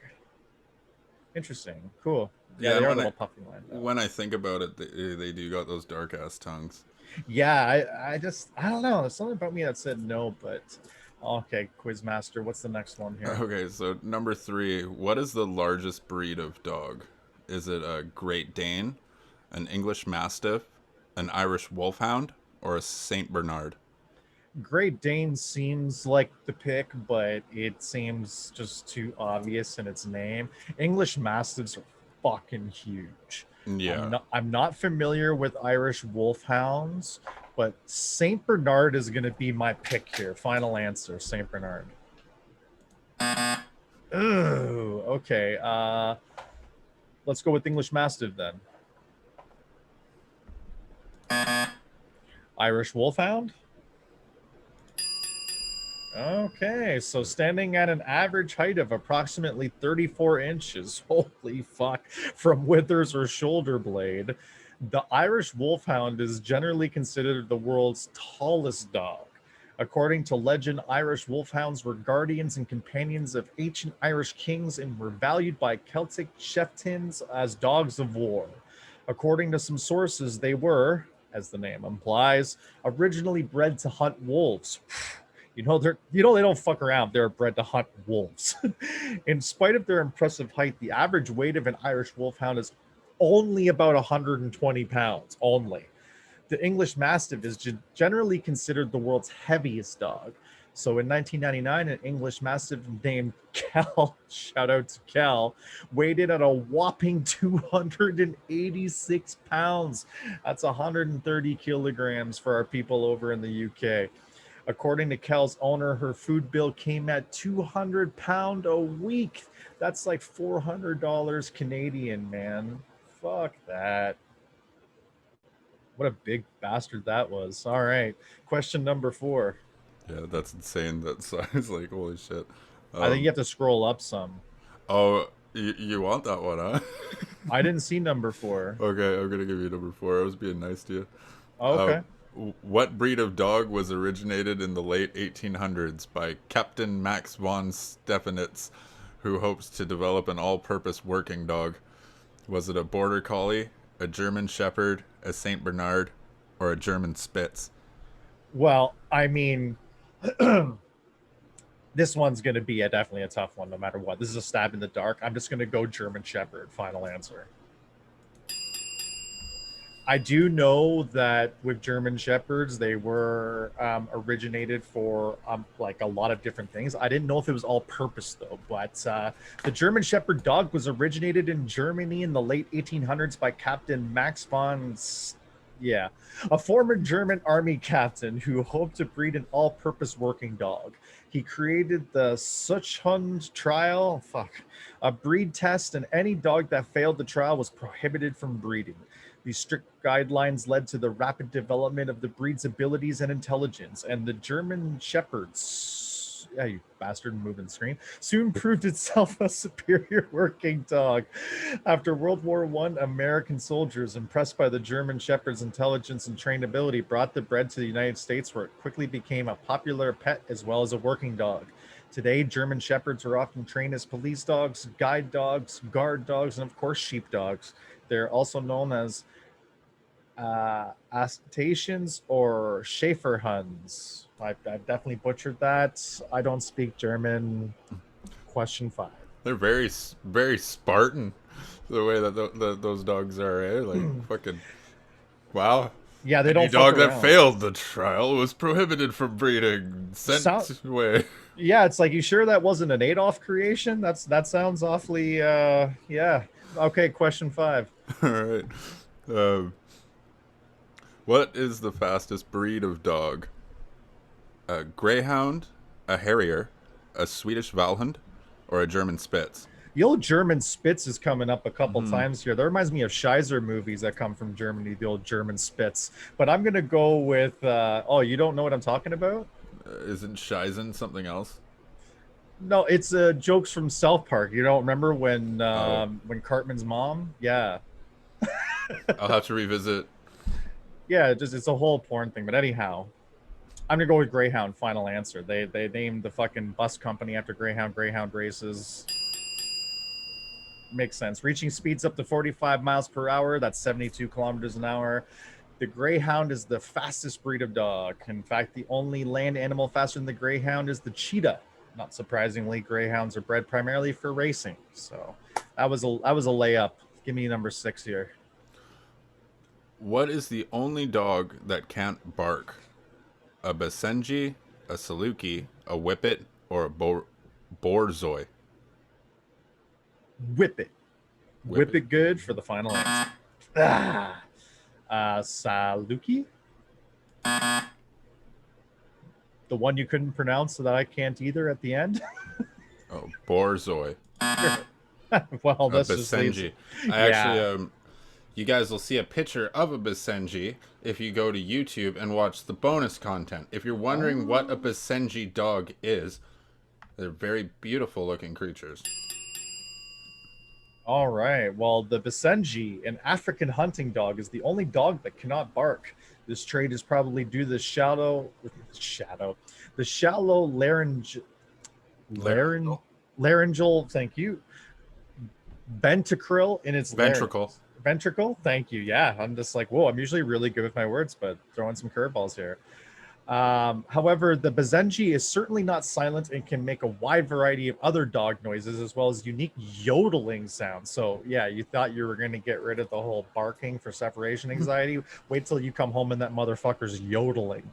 Interesting. Cool. Yeah, they are little puffy lion dogs. When I think about it, they do got those dark-ass tongues. Yeah, I don't know. There's something about me that said no, but okay, Quizmaster, what's the next one here? Okay, so number 3, what is the largest breed of dog? Is it a Great Dane, an English Mastiff, an Irish Wolfhound, or a Saint Bernard? Great Dane seems like the pick, but it seems just too obvious in its name. English Mastiffs are fucking huge. Yeah. I'm not familiar with Irish Wolfhounds, but Saint Bernard is going to be my pick here. Final answer, Saint Bernard. Ooh, okay. Let's go with English Mastiff then. Irish Wolfhound? Okay, so standing at an average height of approximately 34 inches, holy fuck, from withers or shoulder blade, the Irish Wolfhound is generally considered the world's tallest dog. According to legend, Irish Wolfhounds were guardians and companions of ancient Irish kings and were valued by Celtic chieftains as dogs of war. According to some sources, they were, as the name implies, originally bred to hunt wolves. They don't fuck around. They're bred to hunt wolves. In spite of their impressive height, the average weight of an Irish Wolfhound is only about 120 pounds. Only. The English Mastiff is generally considered the world's heaviest dog. So in 1999, an English Mastiff named Cal, shout out to Cal, weighed in at a whopping 286 pounds. That's 130 kilograms for our people over in the UK. According to Cal's owner, her food bill came at £200 a week. That's like $400 Canadian, man. Fuck that. What a big bastard that was. All right. Question number 4. Yeah, that's insane. That size, like, holy shit. I think you have to scroll up some. Oh, you want that one, huh? I didn't see number 4. Okay, I'm gonna give you number 4. I was being nice to you. Okay. What breed of dog was originated in the late 1800s by Captain Max von Stephanitz, who hopes to develop an all-purpose working dog? Was it a Border Collie, a German Shepherd, a Saint Bernard, or a German Spitz? Well, I mean, this one's going to be definitely a tough one no matter what. This is a stab in the dark. I'm just going to go German Shepherd. Final answer. I do know that with German Shepherds, they were originated for like a lot of different things. I didn't know if it was all purpose though, but the German Shepherd dog was originated in Germany in the late 1800s by Captain Max von a former German army captain who hoped to breed an all-purpose working dog. He created the Suchhund trial, a breed test, and any dog that failed the trial was prohibited from breeding. These strict guidelines led to the rapid development of the breed's abilities and intelligence, and the German Shepherds, you bastard moving screen, soon proved itself a superior working dog. After World War I, American soldiers, impressed by the German Shepherd's intelligence and trainability, brought the breed to the United States, where it quickly became a popular pet as well as a working dog. Today, German Shepherds are often trained as police dogs, guide dogs, guard dogs, and of course, sheepdogs. They're also known as Astations or Schäferhunds. I've definitely butchered that. I don't speak German. Question 5. They're very, very Spartan, the way that those dogs are, eh? Like, fucking, wow. Yeah, they don't Any dog fuck that around. failed the trial was prohibited from breeding. Sent away. Yeah, it's like, you sure that wasn't an Adolf creation? That sounds awfully, yeah. Okay, question 5. All right. What is the fastest breed of dog? A Greyhound, a Harrier, a Swedish Valhund, or a German Spitz? The old German Spitz is coming up a couple times here. That reminds me of Scheiser movies that come from Germany, the old German Spitz. But I'm going to go with, you don't know what I'm talking about? Isn't Scheisen something else? No, it's jokes from South Park. You don't remember when Cartman's mom? Yeah. I'll have to revisit. Yeah, it's a whole porn thing. But anyhow, I'm gonna go with Greyhound. Final answer. They named the fucking bus company after Greyhound. Greyhound races. Makes sense. Reaching speeds up to 45 miles per hour. That's 72 kilometers an hour. The Greyhound is the fastest breed of dog. In fact, the only land animal faster than the Greyhound is the cheetah. Not surprisingly, Greyhounds are bred primarily for racing. So that was a layup. Give me number 6 here. What is the only dog that can't bark? A Basenji, a Saluki, a Whippet, or a Borzoi? Whip it. Whip it good for the final answer. Saluki? The one you couldn't pronounce so that I can't either at the end? Oh, Borzoi. Well, A that's just leads. Basenji. I Yeah. actually, you guys will see a picture of a Basenji if you go to YouTube and watch the bonus content. If you're wondering what a Basenji dog is, they're very beautiful looking creatures. All right. Well, the Basenji, an African hunting dog, is the only dog that cannot bark. This trait is probably due to the shallow laryngeal, thank you, ventricle in its larynx. Ventricle, thank you. Yeah, I'm just like, whoa, I'm usually really good with my words, but throwing some curveballs here. However, the Basenji is certainly not silent and can make a wide variety of other dog noises as well as unique yodeling sounds. So yeah, you thought you were going to get rid of the whole barking for separation anxiety. Wait till you come home and that motherfucker's yodeling.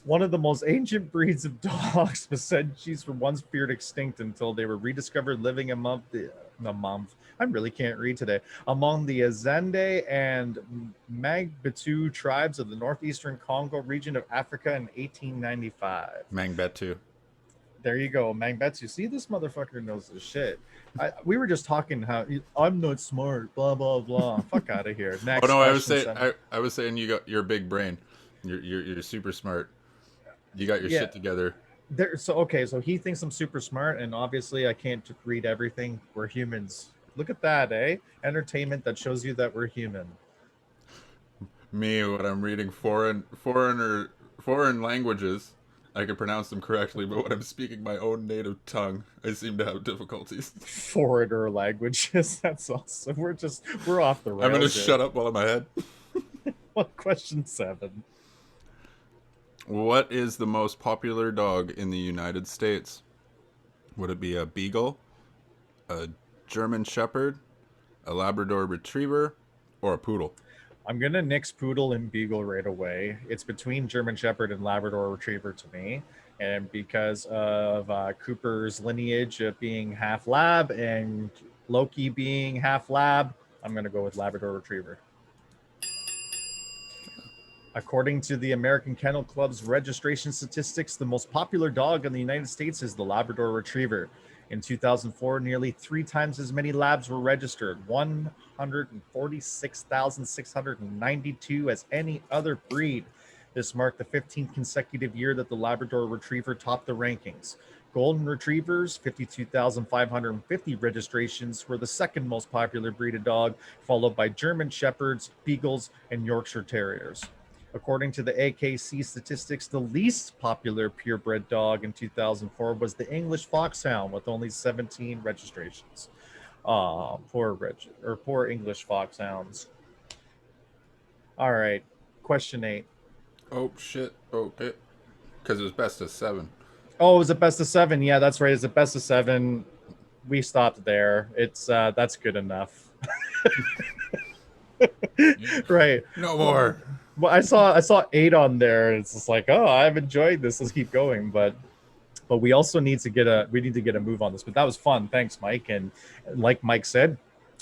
One of the most ancient breeds of dogs, Basenjis were once feared extinct until they were rediscovered living among I really can't read today. Among the Azande and Magbetu tribes of the northeastern Congo region of Africa in 1895. Mangbetu. There you go, Mangbetu. See, this motherfucker knows his shit. We were just talking how I'm not smart, blah blah blah. Fuck out of here. Next. Oh no, I was saying you got your big brain. You're super smart. You got your shit together. So he thinks I'm super smart, and obviously I can't read everything. We're humans. Look at that, eh? Entertainment that shows you that we're human. Me, when I'm reading foreign languages, I can pronounce them correctly, but when I'm speaking my own native tongue, I seem to have difficulties. Foreigner languages. That's awesome. We're off the rails. I'm gonna shut up while I'm ahead. Well, question 7. What is the most popular dog in the United States? Would it be a beagle, a German Shepherd, a Labrador Retriever, or a poodle? I'm going to nix poodle and beagle right away. It's between German Shepherd and Labrador Retriever to me. And because of Cooper's lineage of being half lab and Loki being half lab, I'm going to go with Labrador Retriever. According to the American Kennel Club's registration statistics, the most popular dog in the United States is the Labrador Retriever. In 2004, nearly 3 times as many labs were registered, 146,692 as any other breed. This marked the 15th consecutive year that the Labrador Retriever topped the rankings. Golden Retrievers, 52,550 registrations, were the second most popular breed of dog, followed by German Shepherds, Beagles, and Yorkshire Terriers. According to the AKC statistics, the least popular purebred dog in 2004 was the English Foxhound with only 17 registrations. Poor English Foxhounds. All right, question 8. Oh shit! Okay, because it was best of 7. Oh, it was a best of 7. Yeah, that's right. It's a best of 7. We stopped there. It's that's good enough. Right. No more. Well, I saw 8 on there, and it's just like, oh, I've enjoyed this. Let's keep going. But we also need to get a move on this. But that was fun. Thanks, Mike. And like Mike said,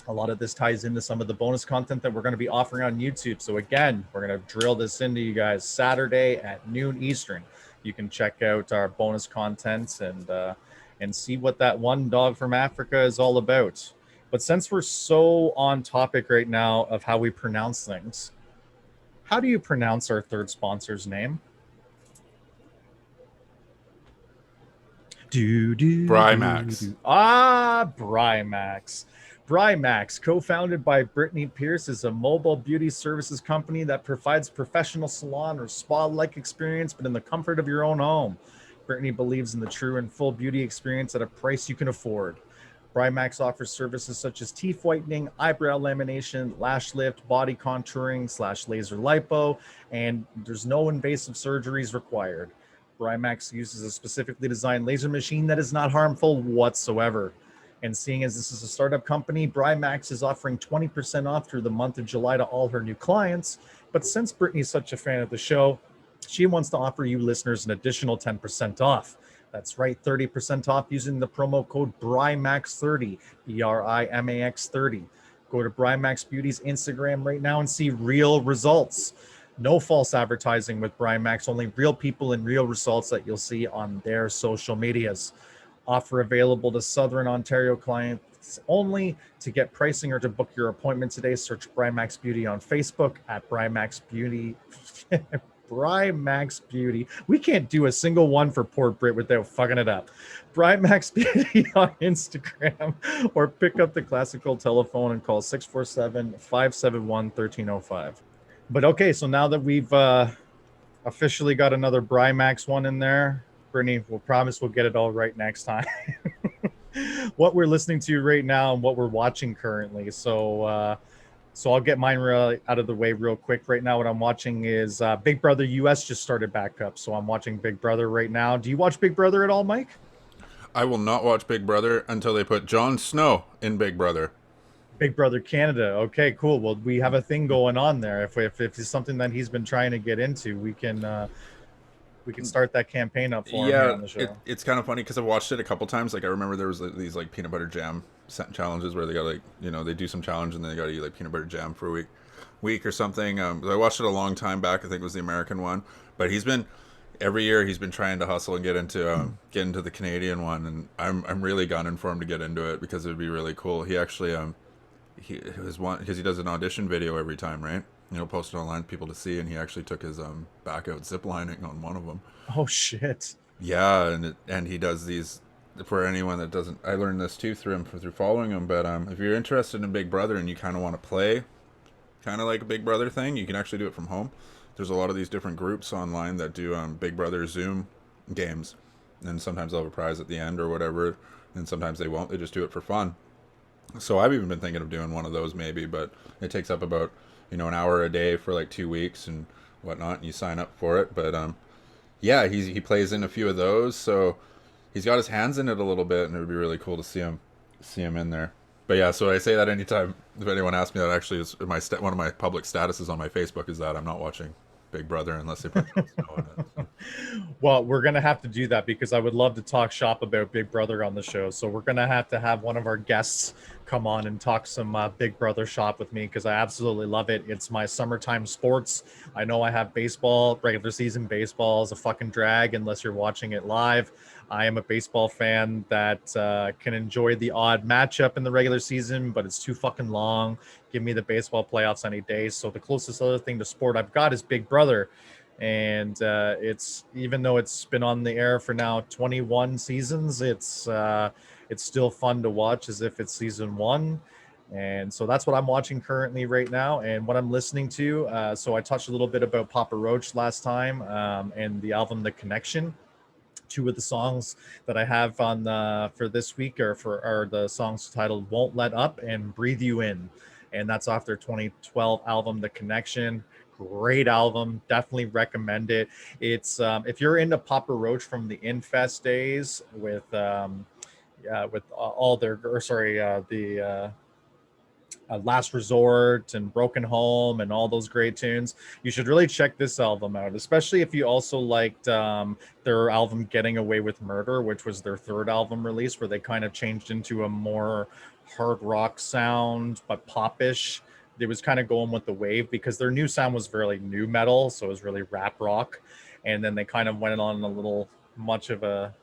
a lot of this ties into some of the bonus content that we're going to be offering on YouTube. So again, we're going to drill this into you guys Saturday at noon Eastern. You can check out our bonus content and see what that one dog from Africa is all about. But since we're so on topic right now of how we pronounce things, how do you pronounce our third sponsor's name? Brymax. Brymax. Brymax, co-founded by Brittany Pierce, is a mobile beauty services company that provides professional salon or spa-like experience, but in the comfort of your own home. Brittany believes in the true and full beauty experience at a price you can afford. Brymax offers services such as teeth whitening, eyebrow lamination, lash lift, body contouring / laser lipo, and there's no invasive surgeries required. Brymax uses a specifically designed laser machine that is not harmful whatsoever. And seeing as this is a startup company, Brymax is offering 20% off through the month of July to all her new clients. But since Brittany's such a fan of the show, she wants to offer you listeners an additional 10% off. That's right, 30% off using the promo code BRYMAX30, BRIMAX30. Go to Brimax Beauty's Instagram right now and see real results. No false advertising with Brimax, only real people and real results that you'll see on their social medias. Offer available to Southern Ontario clients only. To get pricing or to book your appointment today, search Brimax Beauty on Facebook at Brimax Beauty. Brimax Beauty. We can't do a single one for Port Brit without fucking it up. Brimax Beauty on Instagram, or pick up the classical telephone and call 647-571-1305. But okay, so now that we've officially got another Brimax one in there, Brittany, we'll promise we'll get it all right next time. What we're listening to right now and what we're watching currently. So I'll get mine out of the way real quick. Right now, what I'm watching is Big Brother US just started back up. So I'm watching Big Brother right now. Do you watch Big Brother at all, Mike? I will not watch Big Brother until they put Jon Snow in Big Brother. Big Brother Canada. Okay, cool. Well, we have a thing going on there. If it's something that he's been trying to get into, we can start that campaign up for him here on the show. It's kind of funny because I've watched it a couple times. Like I remember there was these like peanut butter jam challenges where they got like, you know, they do some challenge and then they got to eat like peanut butter jam for a week or something. I watched it a long time back. I think it was the American one, but every year he's been trying to hustle and get into the Canadian one, and I'm really gunning for him to get into it because it would be really cool. He actually because he does an audition video every time, right? You know, post it online for people to see, and he actually took his back out ziplining on one of them. Oh shit! Yeah, and he does these for anyone that doesn't. I learned this too through following him. But if you're interested in Big Brother and you kind of want to play, kind of like a Big Brother thing, you can actually do it from home. There's a lot of these different groups online that do Big Brother Zoom games, and sometimes they'll have a prize at the end or whatever, and sometimes they won't. They just do it for fun. So I've even been thinking of doing one of those maybe, but it takes up about, you know, an hour a day for like 2 weeks and whatnot, and you sign up for it. But yeah, he plays in a few of those, so he's got his hands in it a little bit, and it would be really cool to see him in there. But yeah, so I say that anytime if anyone asks me, that actually is one of my public statuses on my Facebook is that I'm not watching Big Brother unless they put Jon Snow in it. So. Well, we're gonna have to do that because I would love to talk shop about Big Brother on the show. So we're gonna have to have one of our guests come on and talk some Big Brother shop with me because I absolutely love it. It's my summertime sports. I know I have baseball, regular season baseball is a fucking drag unless you're watching it live. I am a baseball fan that can enjoy the odd matchup in the regular season, but it's too fucking long. Give me the baseball playoffs any day. So the closest other thing to sport I've got is Big Brother. And it's, even though it's been on the air for now 21 seasons, it's still fun to watch as if it's season one. And so that's what I'm watching currently right now and what I'm listening to. So I touched a little bit about Papa Roach last time and the album The Connection. Two of the songs that I have on for this week are the songs titled Won't Let Up and Breathe You In. And that's off their 2012 album, The Connection. Great album. Definitely recommend it. It's if you're into Papa Roach from the Infest days with all their, Last Resort and Broken Home and all those great tunes, you should really check this album out, especially if you also liked their album Getting Away with Murder, which was their third album release, where they kind of changed into a more hard rock sound but popish. It was kind of going with the wave because their new sound was really new metal, so it was really rap rock, and then they kind of went on a little much of a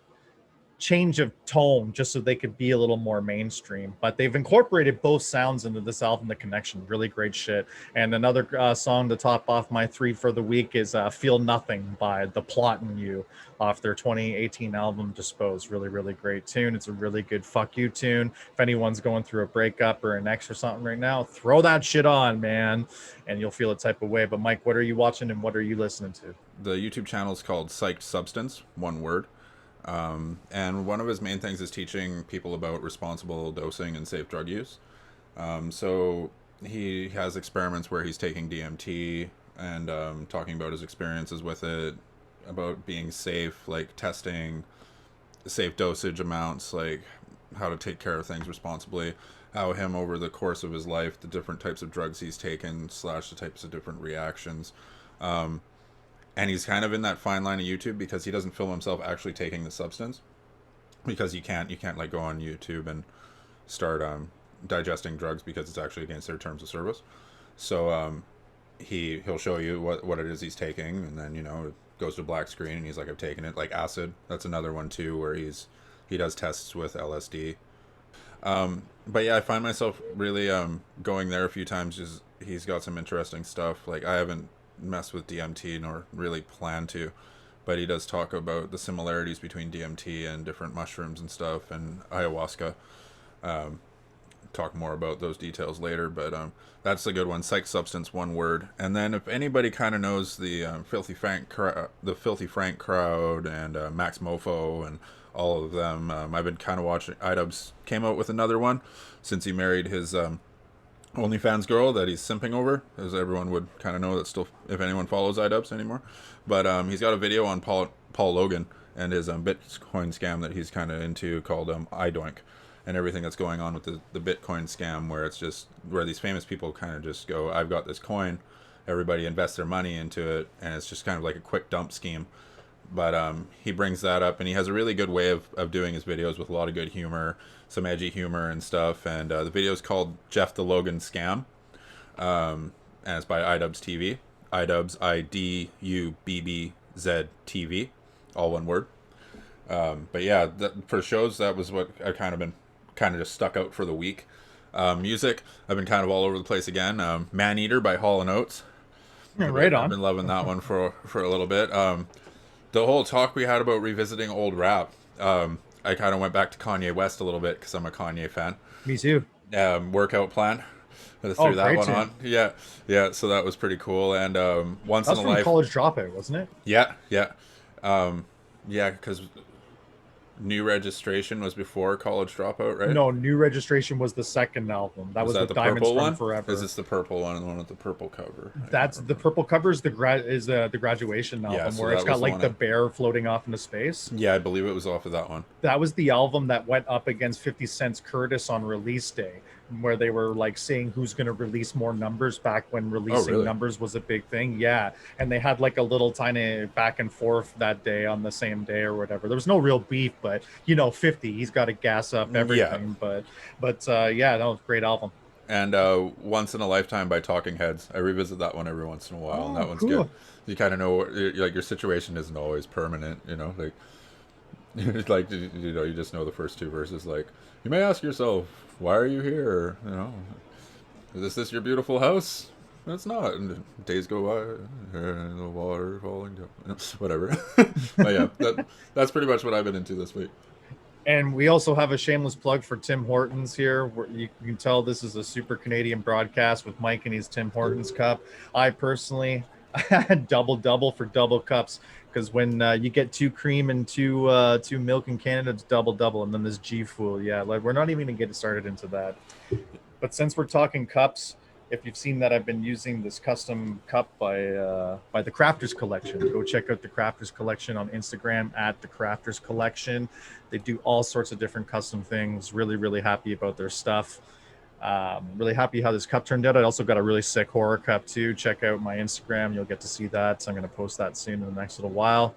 change of tone just so they could be a little more mainstream, but they've incorporated both sounds into this album, The Connection. Really great shit. And another song to top off my three for the week is Feel Nothing by The Plot and You off their 2018 album Dispose. Really, really great tune. It's a really good fuck you tune. If anyone's going through a breakup or an ex or something right now, throw that shit on, man, and you'll feel a type of way. But Mike, what are you watching and what are you listening to? The YouTube channel is called Psyched Substance, one word. And one of his main things is teaching people about responsible dosing and safe drug use. So he has experiments where he's taking DMT and talking about his experiences with it, about being safe, like testing safe dosage amounts, like how to take care of things responsibly, how him over the course of his life, the different types of drugs he's taken / the types of different reactions. And he's kind of in that fine line of YouTube because he doesn't film himself actually taking the substance, because you can't like go on YouTube and start digesting drugs because it's actually against their terms of service. So he'll show you what it is he's taking, and then it goes to black screen and he's like, I've taken it. Like acid, that's another one too, where he does tests with LSD. But yeah, I find myself really going there a few times. Just he's got some interesting stuff. Like I haven't messed with DMT nor really plan to, but he does talk about the similarities between DMT and different mushrooms and stuff, and ayahuasca. Talk more about those details later, but that's a good one. Psych substance, one word. And then if anybody kind of knows the Filthy Frank crowd and Max Mofo and all of them, I've been kind of watching. Idubbbz came out with another one since he married his OnlyFans girl that he's simping over, as everyone would kind of know that still, if anyone follows Idubbbz anymore. But he's got a video on Paul Logan and his Bitcoin scam that he's kind of into called iDoink, and everything that's going on with the Bitcoin scam, where it's just where these famous people kind of just go, I've got this coin, everybody invests their money into it, and it's just kind of like a quick dump scheme. But he brings that up, and he has a really good way of doing his videos with a lot of good humor, some edgy humor and stuff. And the video is called Jeff the Logan Scam, and it's by Idubbbz TV. Idubbbz, IDUBBZ TV, all one word. But yeah, for shows, that was what I kind of just stuck out for the week. Music, I've been kind of all over the place again. Man Eater by Hall & Oates. Right on. I've been loving that one for a little bit. The whole talk we had about revisiting old rap, I kind of went back to Kanye West a little bit because I'm a Kanye fan. Me too. Workout Plan. I threw that one tune. on. Yeah. So that was pretty cool. And Once That's in a from Life. College Dropout, wasn't it? Yeah. Because New Registration was before College Dropout, right? No, New Registration was the second album. That was that with the Diamonds purple from one? Forever. Is this the purple one and the one with the purple cover? That's the purple cover is the graduation album, so where that it's got was the like one the bear floating off into space. Yeah, I believe it was off of that one. That was the album that went up against 50 Cent's Curtis on release day, where they were like saying who's going to release more numbers back when releasing really? numbers was a big thing. Yeah. And they had like a little tiny back and forth that day on the same day or whatever. There was no real beef, but 50, he's got to gas up everything. But yeah, that was a great album. And Once in a Lifetime by Talking Heads. I revisit that one every once in a while, and that one's cool. good. You kind of know, like, your situation isn't always permanent, like, like, you just know the first two verses. Like, you may ask yourself, why are you here? Is this your beautiful house? It's not. And days go by, and the water falling down. Whatever. But yeah, that's pretty much what I've been into this week. And we also have a shameless plug for Tim Hortons here. Where you can tell this is a super Canadian broadcast with Mike and his Tim Hortons cup. I personally had double for double cups, because when you get 2 cream and 2 milk in Canada, it's double, and then this G Fool. Yeah, like we're not even gonna get started into that. But since we're talking cups, if you've seen that, I've been using this custom cup by the Crafters Collection. Go check out the Crafters Collection on Instagram at the Crafters Collection. They do all sorts of different custom things. Really, really happy about their stuff. Really happy how this cup turned out. I also got a really sick horror cup too. Check out my Instagram. You'll get to see that. So I'm going to post that soon in the next little while.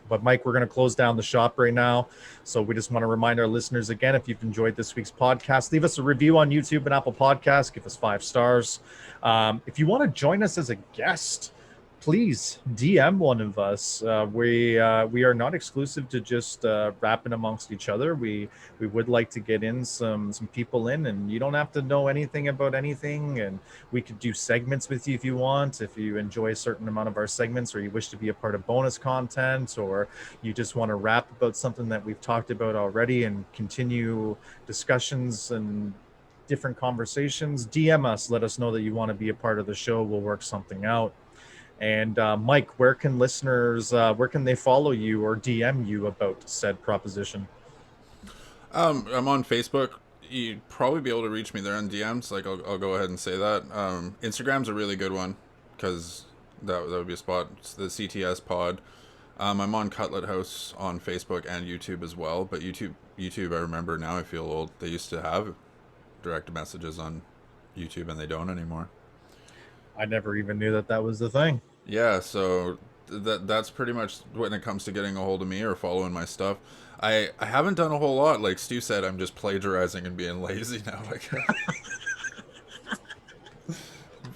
But Mike, we're going to close down the shop right now. So we just want to remind our listeners again, if you've enjoyed this week's podcast, leave us a review on YouTube and Apple Podcasts. Give us 5 stars. If you want to join us as a guest, please DM one of us. We are not exclusive to just rapping amongst each other. We would like to get in some people in, and you don't have to know anything about anything, and we could do segments with you if you want. If you enjoy a certain amount of our segments, or you wish to be a part of bonus content, or you just want to rap about something that we've talked about already and continue discussions and different conversations, DM us. Let us know that you want to be a part of the show. We'll work something out. And Mike, where can listeners, where can they follow you or DM you about said proposition? I'm on Facebook. You'd probably be able to reach me there in DMs. Like, I'll go ahead and say that. Instagram's a really good one, because that would be a spot. It's the CTS pod. I'm on Cutlet House on Facebook and YouTube as well. But YouTube, I remember now, I feel old. They used to have direct messages on YouTube, and they don't anymore. I never even knew that was the thing. Yeah, so that's pretty much when it comes to getting a hold of me or following my stuff. I haven't done a whole lot. Like Stu said, I'm just plagiarizing and being lazy now. Like,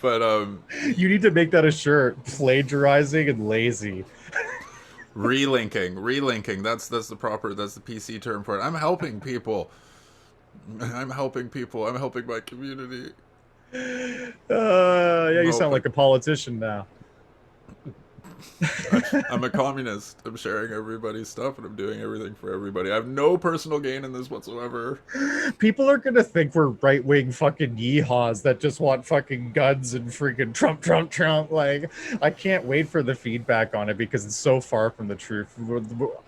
but You need to make that a shirt. Plagiarizing and lazy. relinking. That's the PC term for it. I'm helping people. I'm helping my community. Yeah, you sound like a politician now. I'm a communist. I'm sharing everybody's stuff and I'm doing everything for everybody. I have no personal gain in this whatsoever. People are gonna think we're right-wing fucking yeehaws that just want fucking guns and freaking Trump. Like, I can't wait for the feedback on it because it's so far from the truth.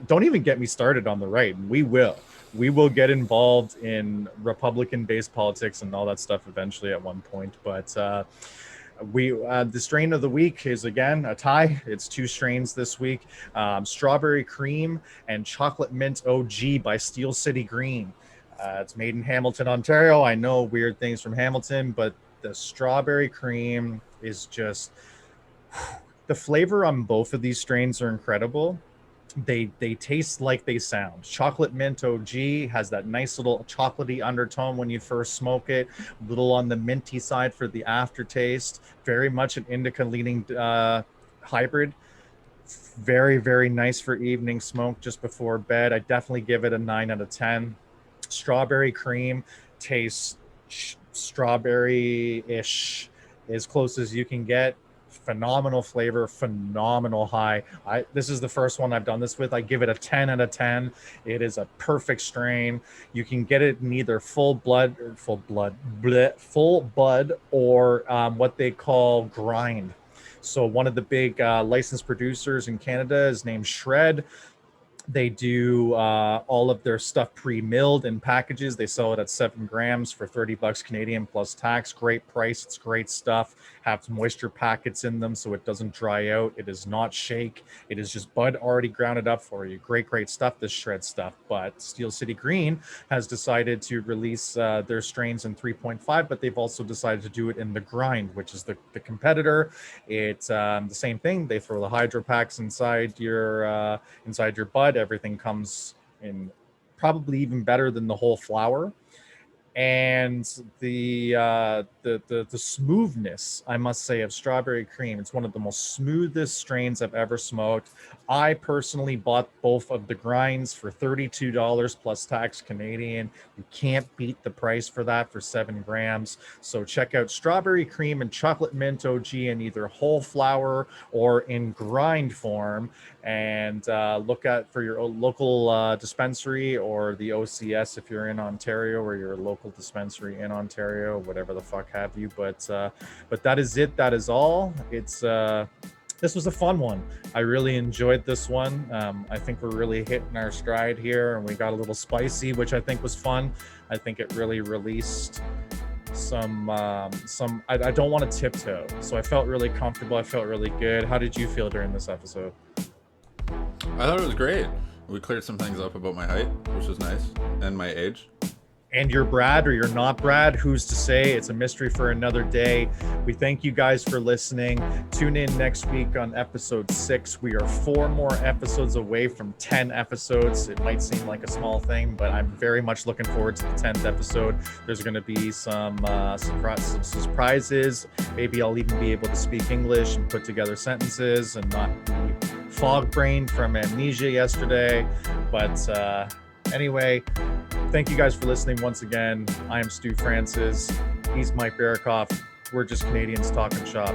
Don't even get me started on the right. We will get involved in Republican-based politics and all that stuff eventually at one point, but the strain of the week is again a tie. It's 2 strains this week: Strawberry Cream and Chocolate Mint OG by Steel City Green. It's made in Hamilton, Ontario. I know weird things from Hamilton, but the Strawberry Cream is just the flavor on both of these strains are incredible. They taste like they sound. Chocolate Mint OG has that nice little chocolatey undertone when you first smoke it, a little on the minty side for the aftertaste. Very much an indica leaning hybrid. Very, very nice for evening smoke just before bed. I definitely give it a 9 out of 10. Strawberry Cream tastes strawberry-ish, as close as you can get. Phenomenal flavor, phenomenal high. This is the first one I've done this with. I give it a 10 out of 10. It is a perfect strain. You can get it in either full bud or what they call grind. So one of the big licensed producers in Canada is named Shred. They do all of their stuff pre-milled in packages. They sell it at 7 grams for $30 Canadian plus tax. Great price. It's great stuff. Have moisture packets in them so it doesn't dry out. It is not shake. It is just bud already grounded up for you. Great stuff, this Shred stuff. But Steel City Green has decided to release their strains in 3.5, but they've also decided to do it in the grind, which is the competitor. It's the same thing. They throw the hydro packs inside your bud. Everything comes in probably even better than the whole flower, and the smoothness, I must say, of Strawberry Cream. It's one of the most smoothest strains I've ever smoked. I personally bought both of the grinds for $32 plus tax Canadian. You can't beat the price for that for 7 grams. So check out Strawberry Cream and Chocolate Mint OG in either whole flower or in grind form, and look at for your local dispensary or the OCS if you're in Ontario, or your local dispensary in Ontario, whatever the fuck have you. But that is it. That is all. It's this was a fun one. I really enjoyed this one. I think we're really hitting our stride here, and we got a little spicy, which I think was fun. I think it really released some I don't want to tiptoe, so I felt really comfortable. I felt really good. How did you feel during this episode? I thought it was great. We cleared some things up about my height, which was nice, and my age. And you're Brad or you're not Brad, who's to say? It's a mystery for another day. We thank you guys for listening. Tune in next week on episode 6. We are 4 more episodes away from 10 episodes. It might seem like a small thing, but I'm very much looking forward to the 10th episode. There's going to be some surprises. Maybe I'll even be able to speak English and put together sentences and not be fog brain from amnesia yesterday. But anyway, thank you guys for listening once again. I am Stu Francis. He's Mike Berikoff. We're just Canadians Talkin Shop.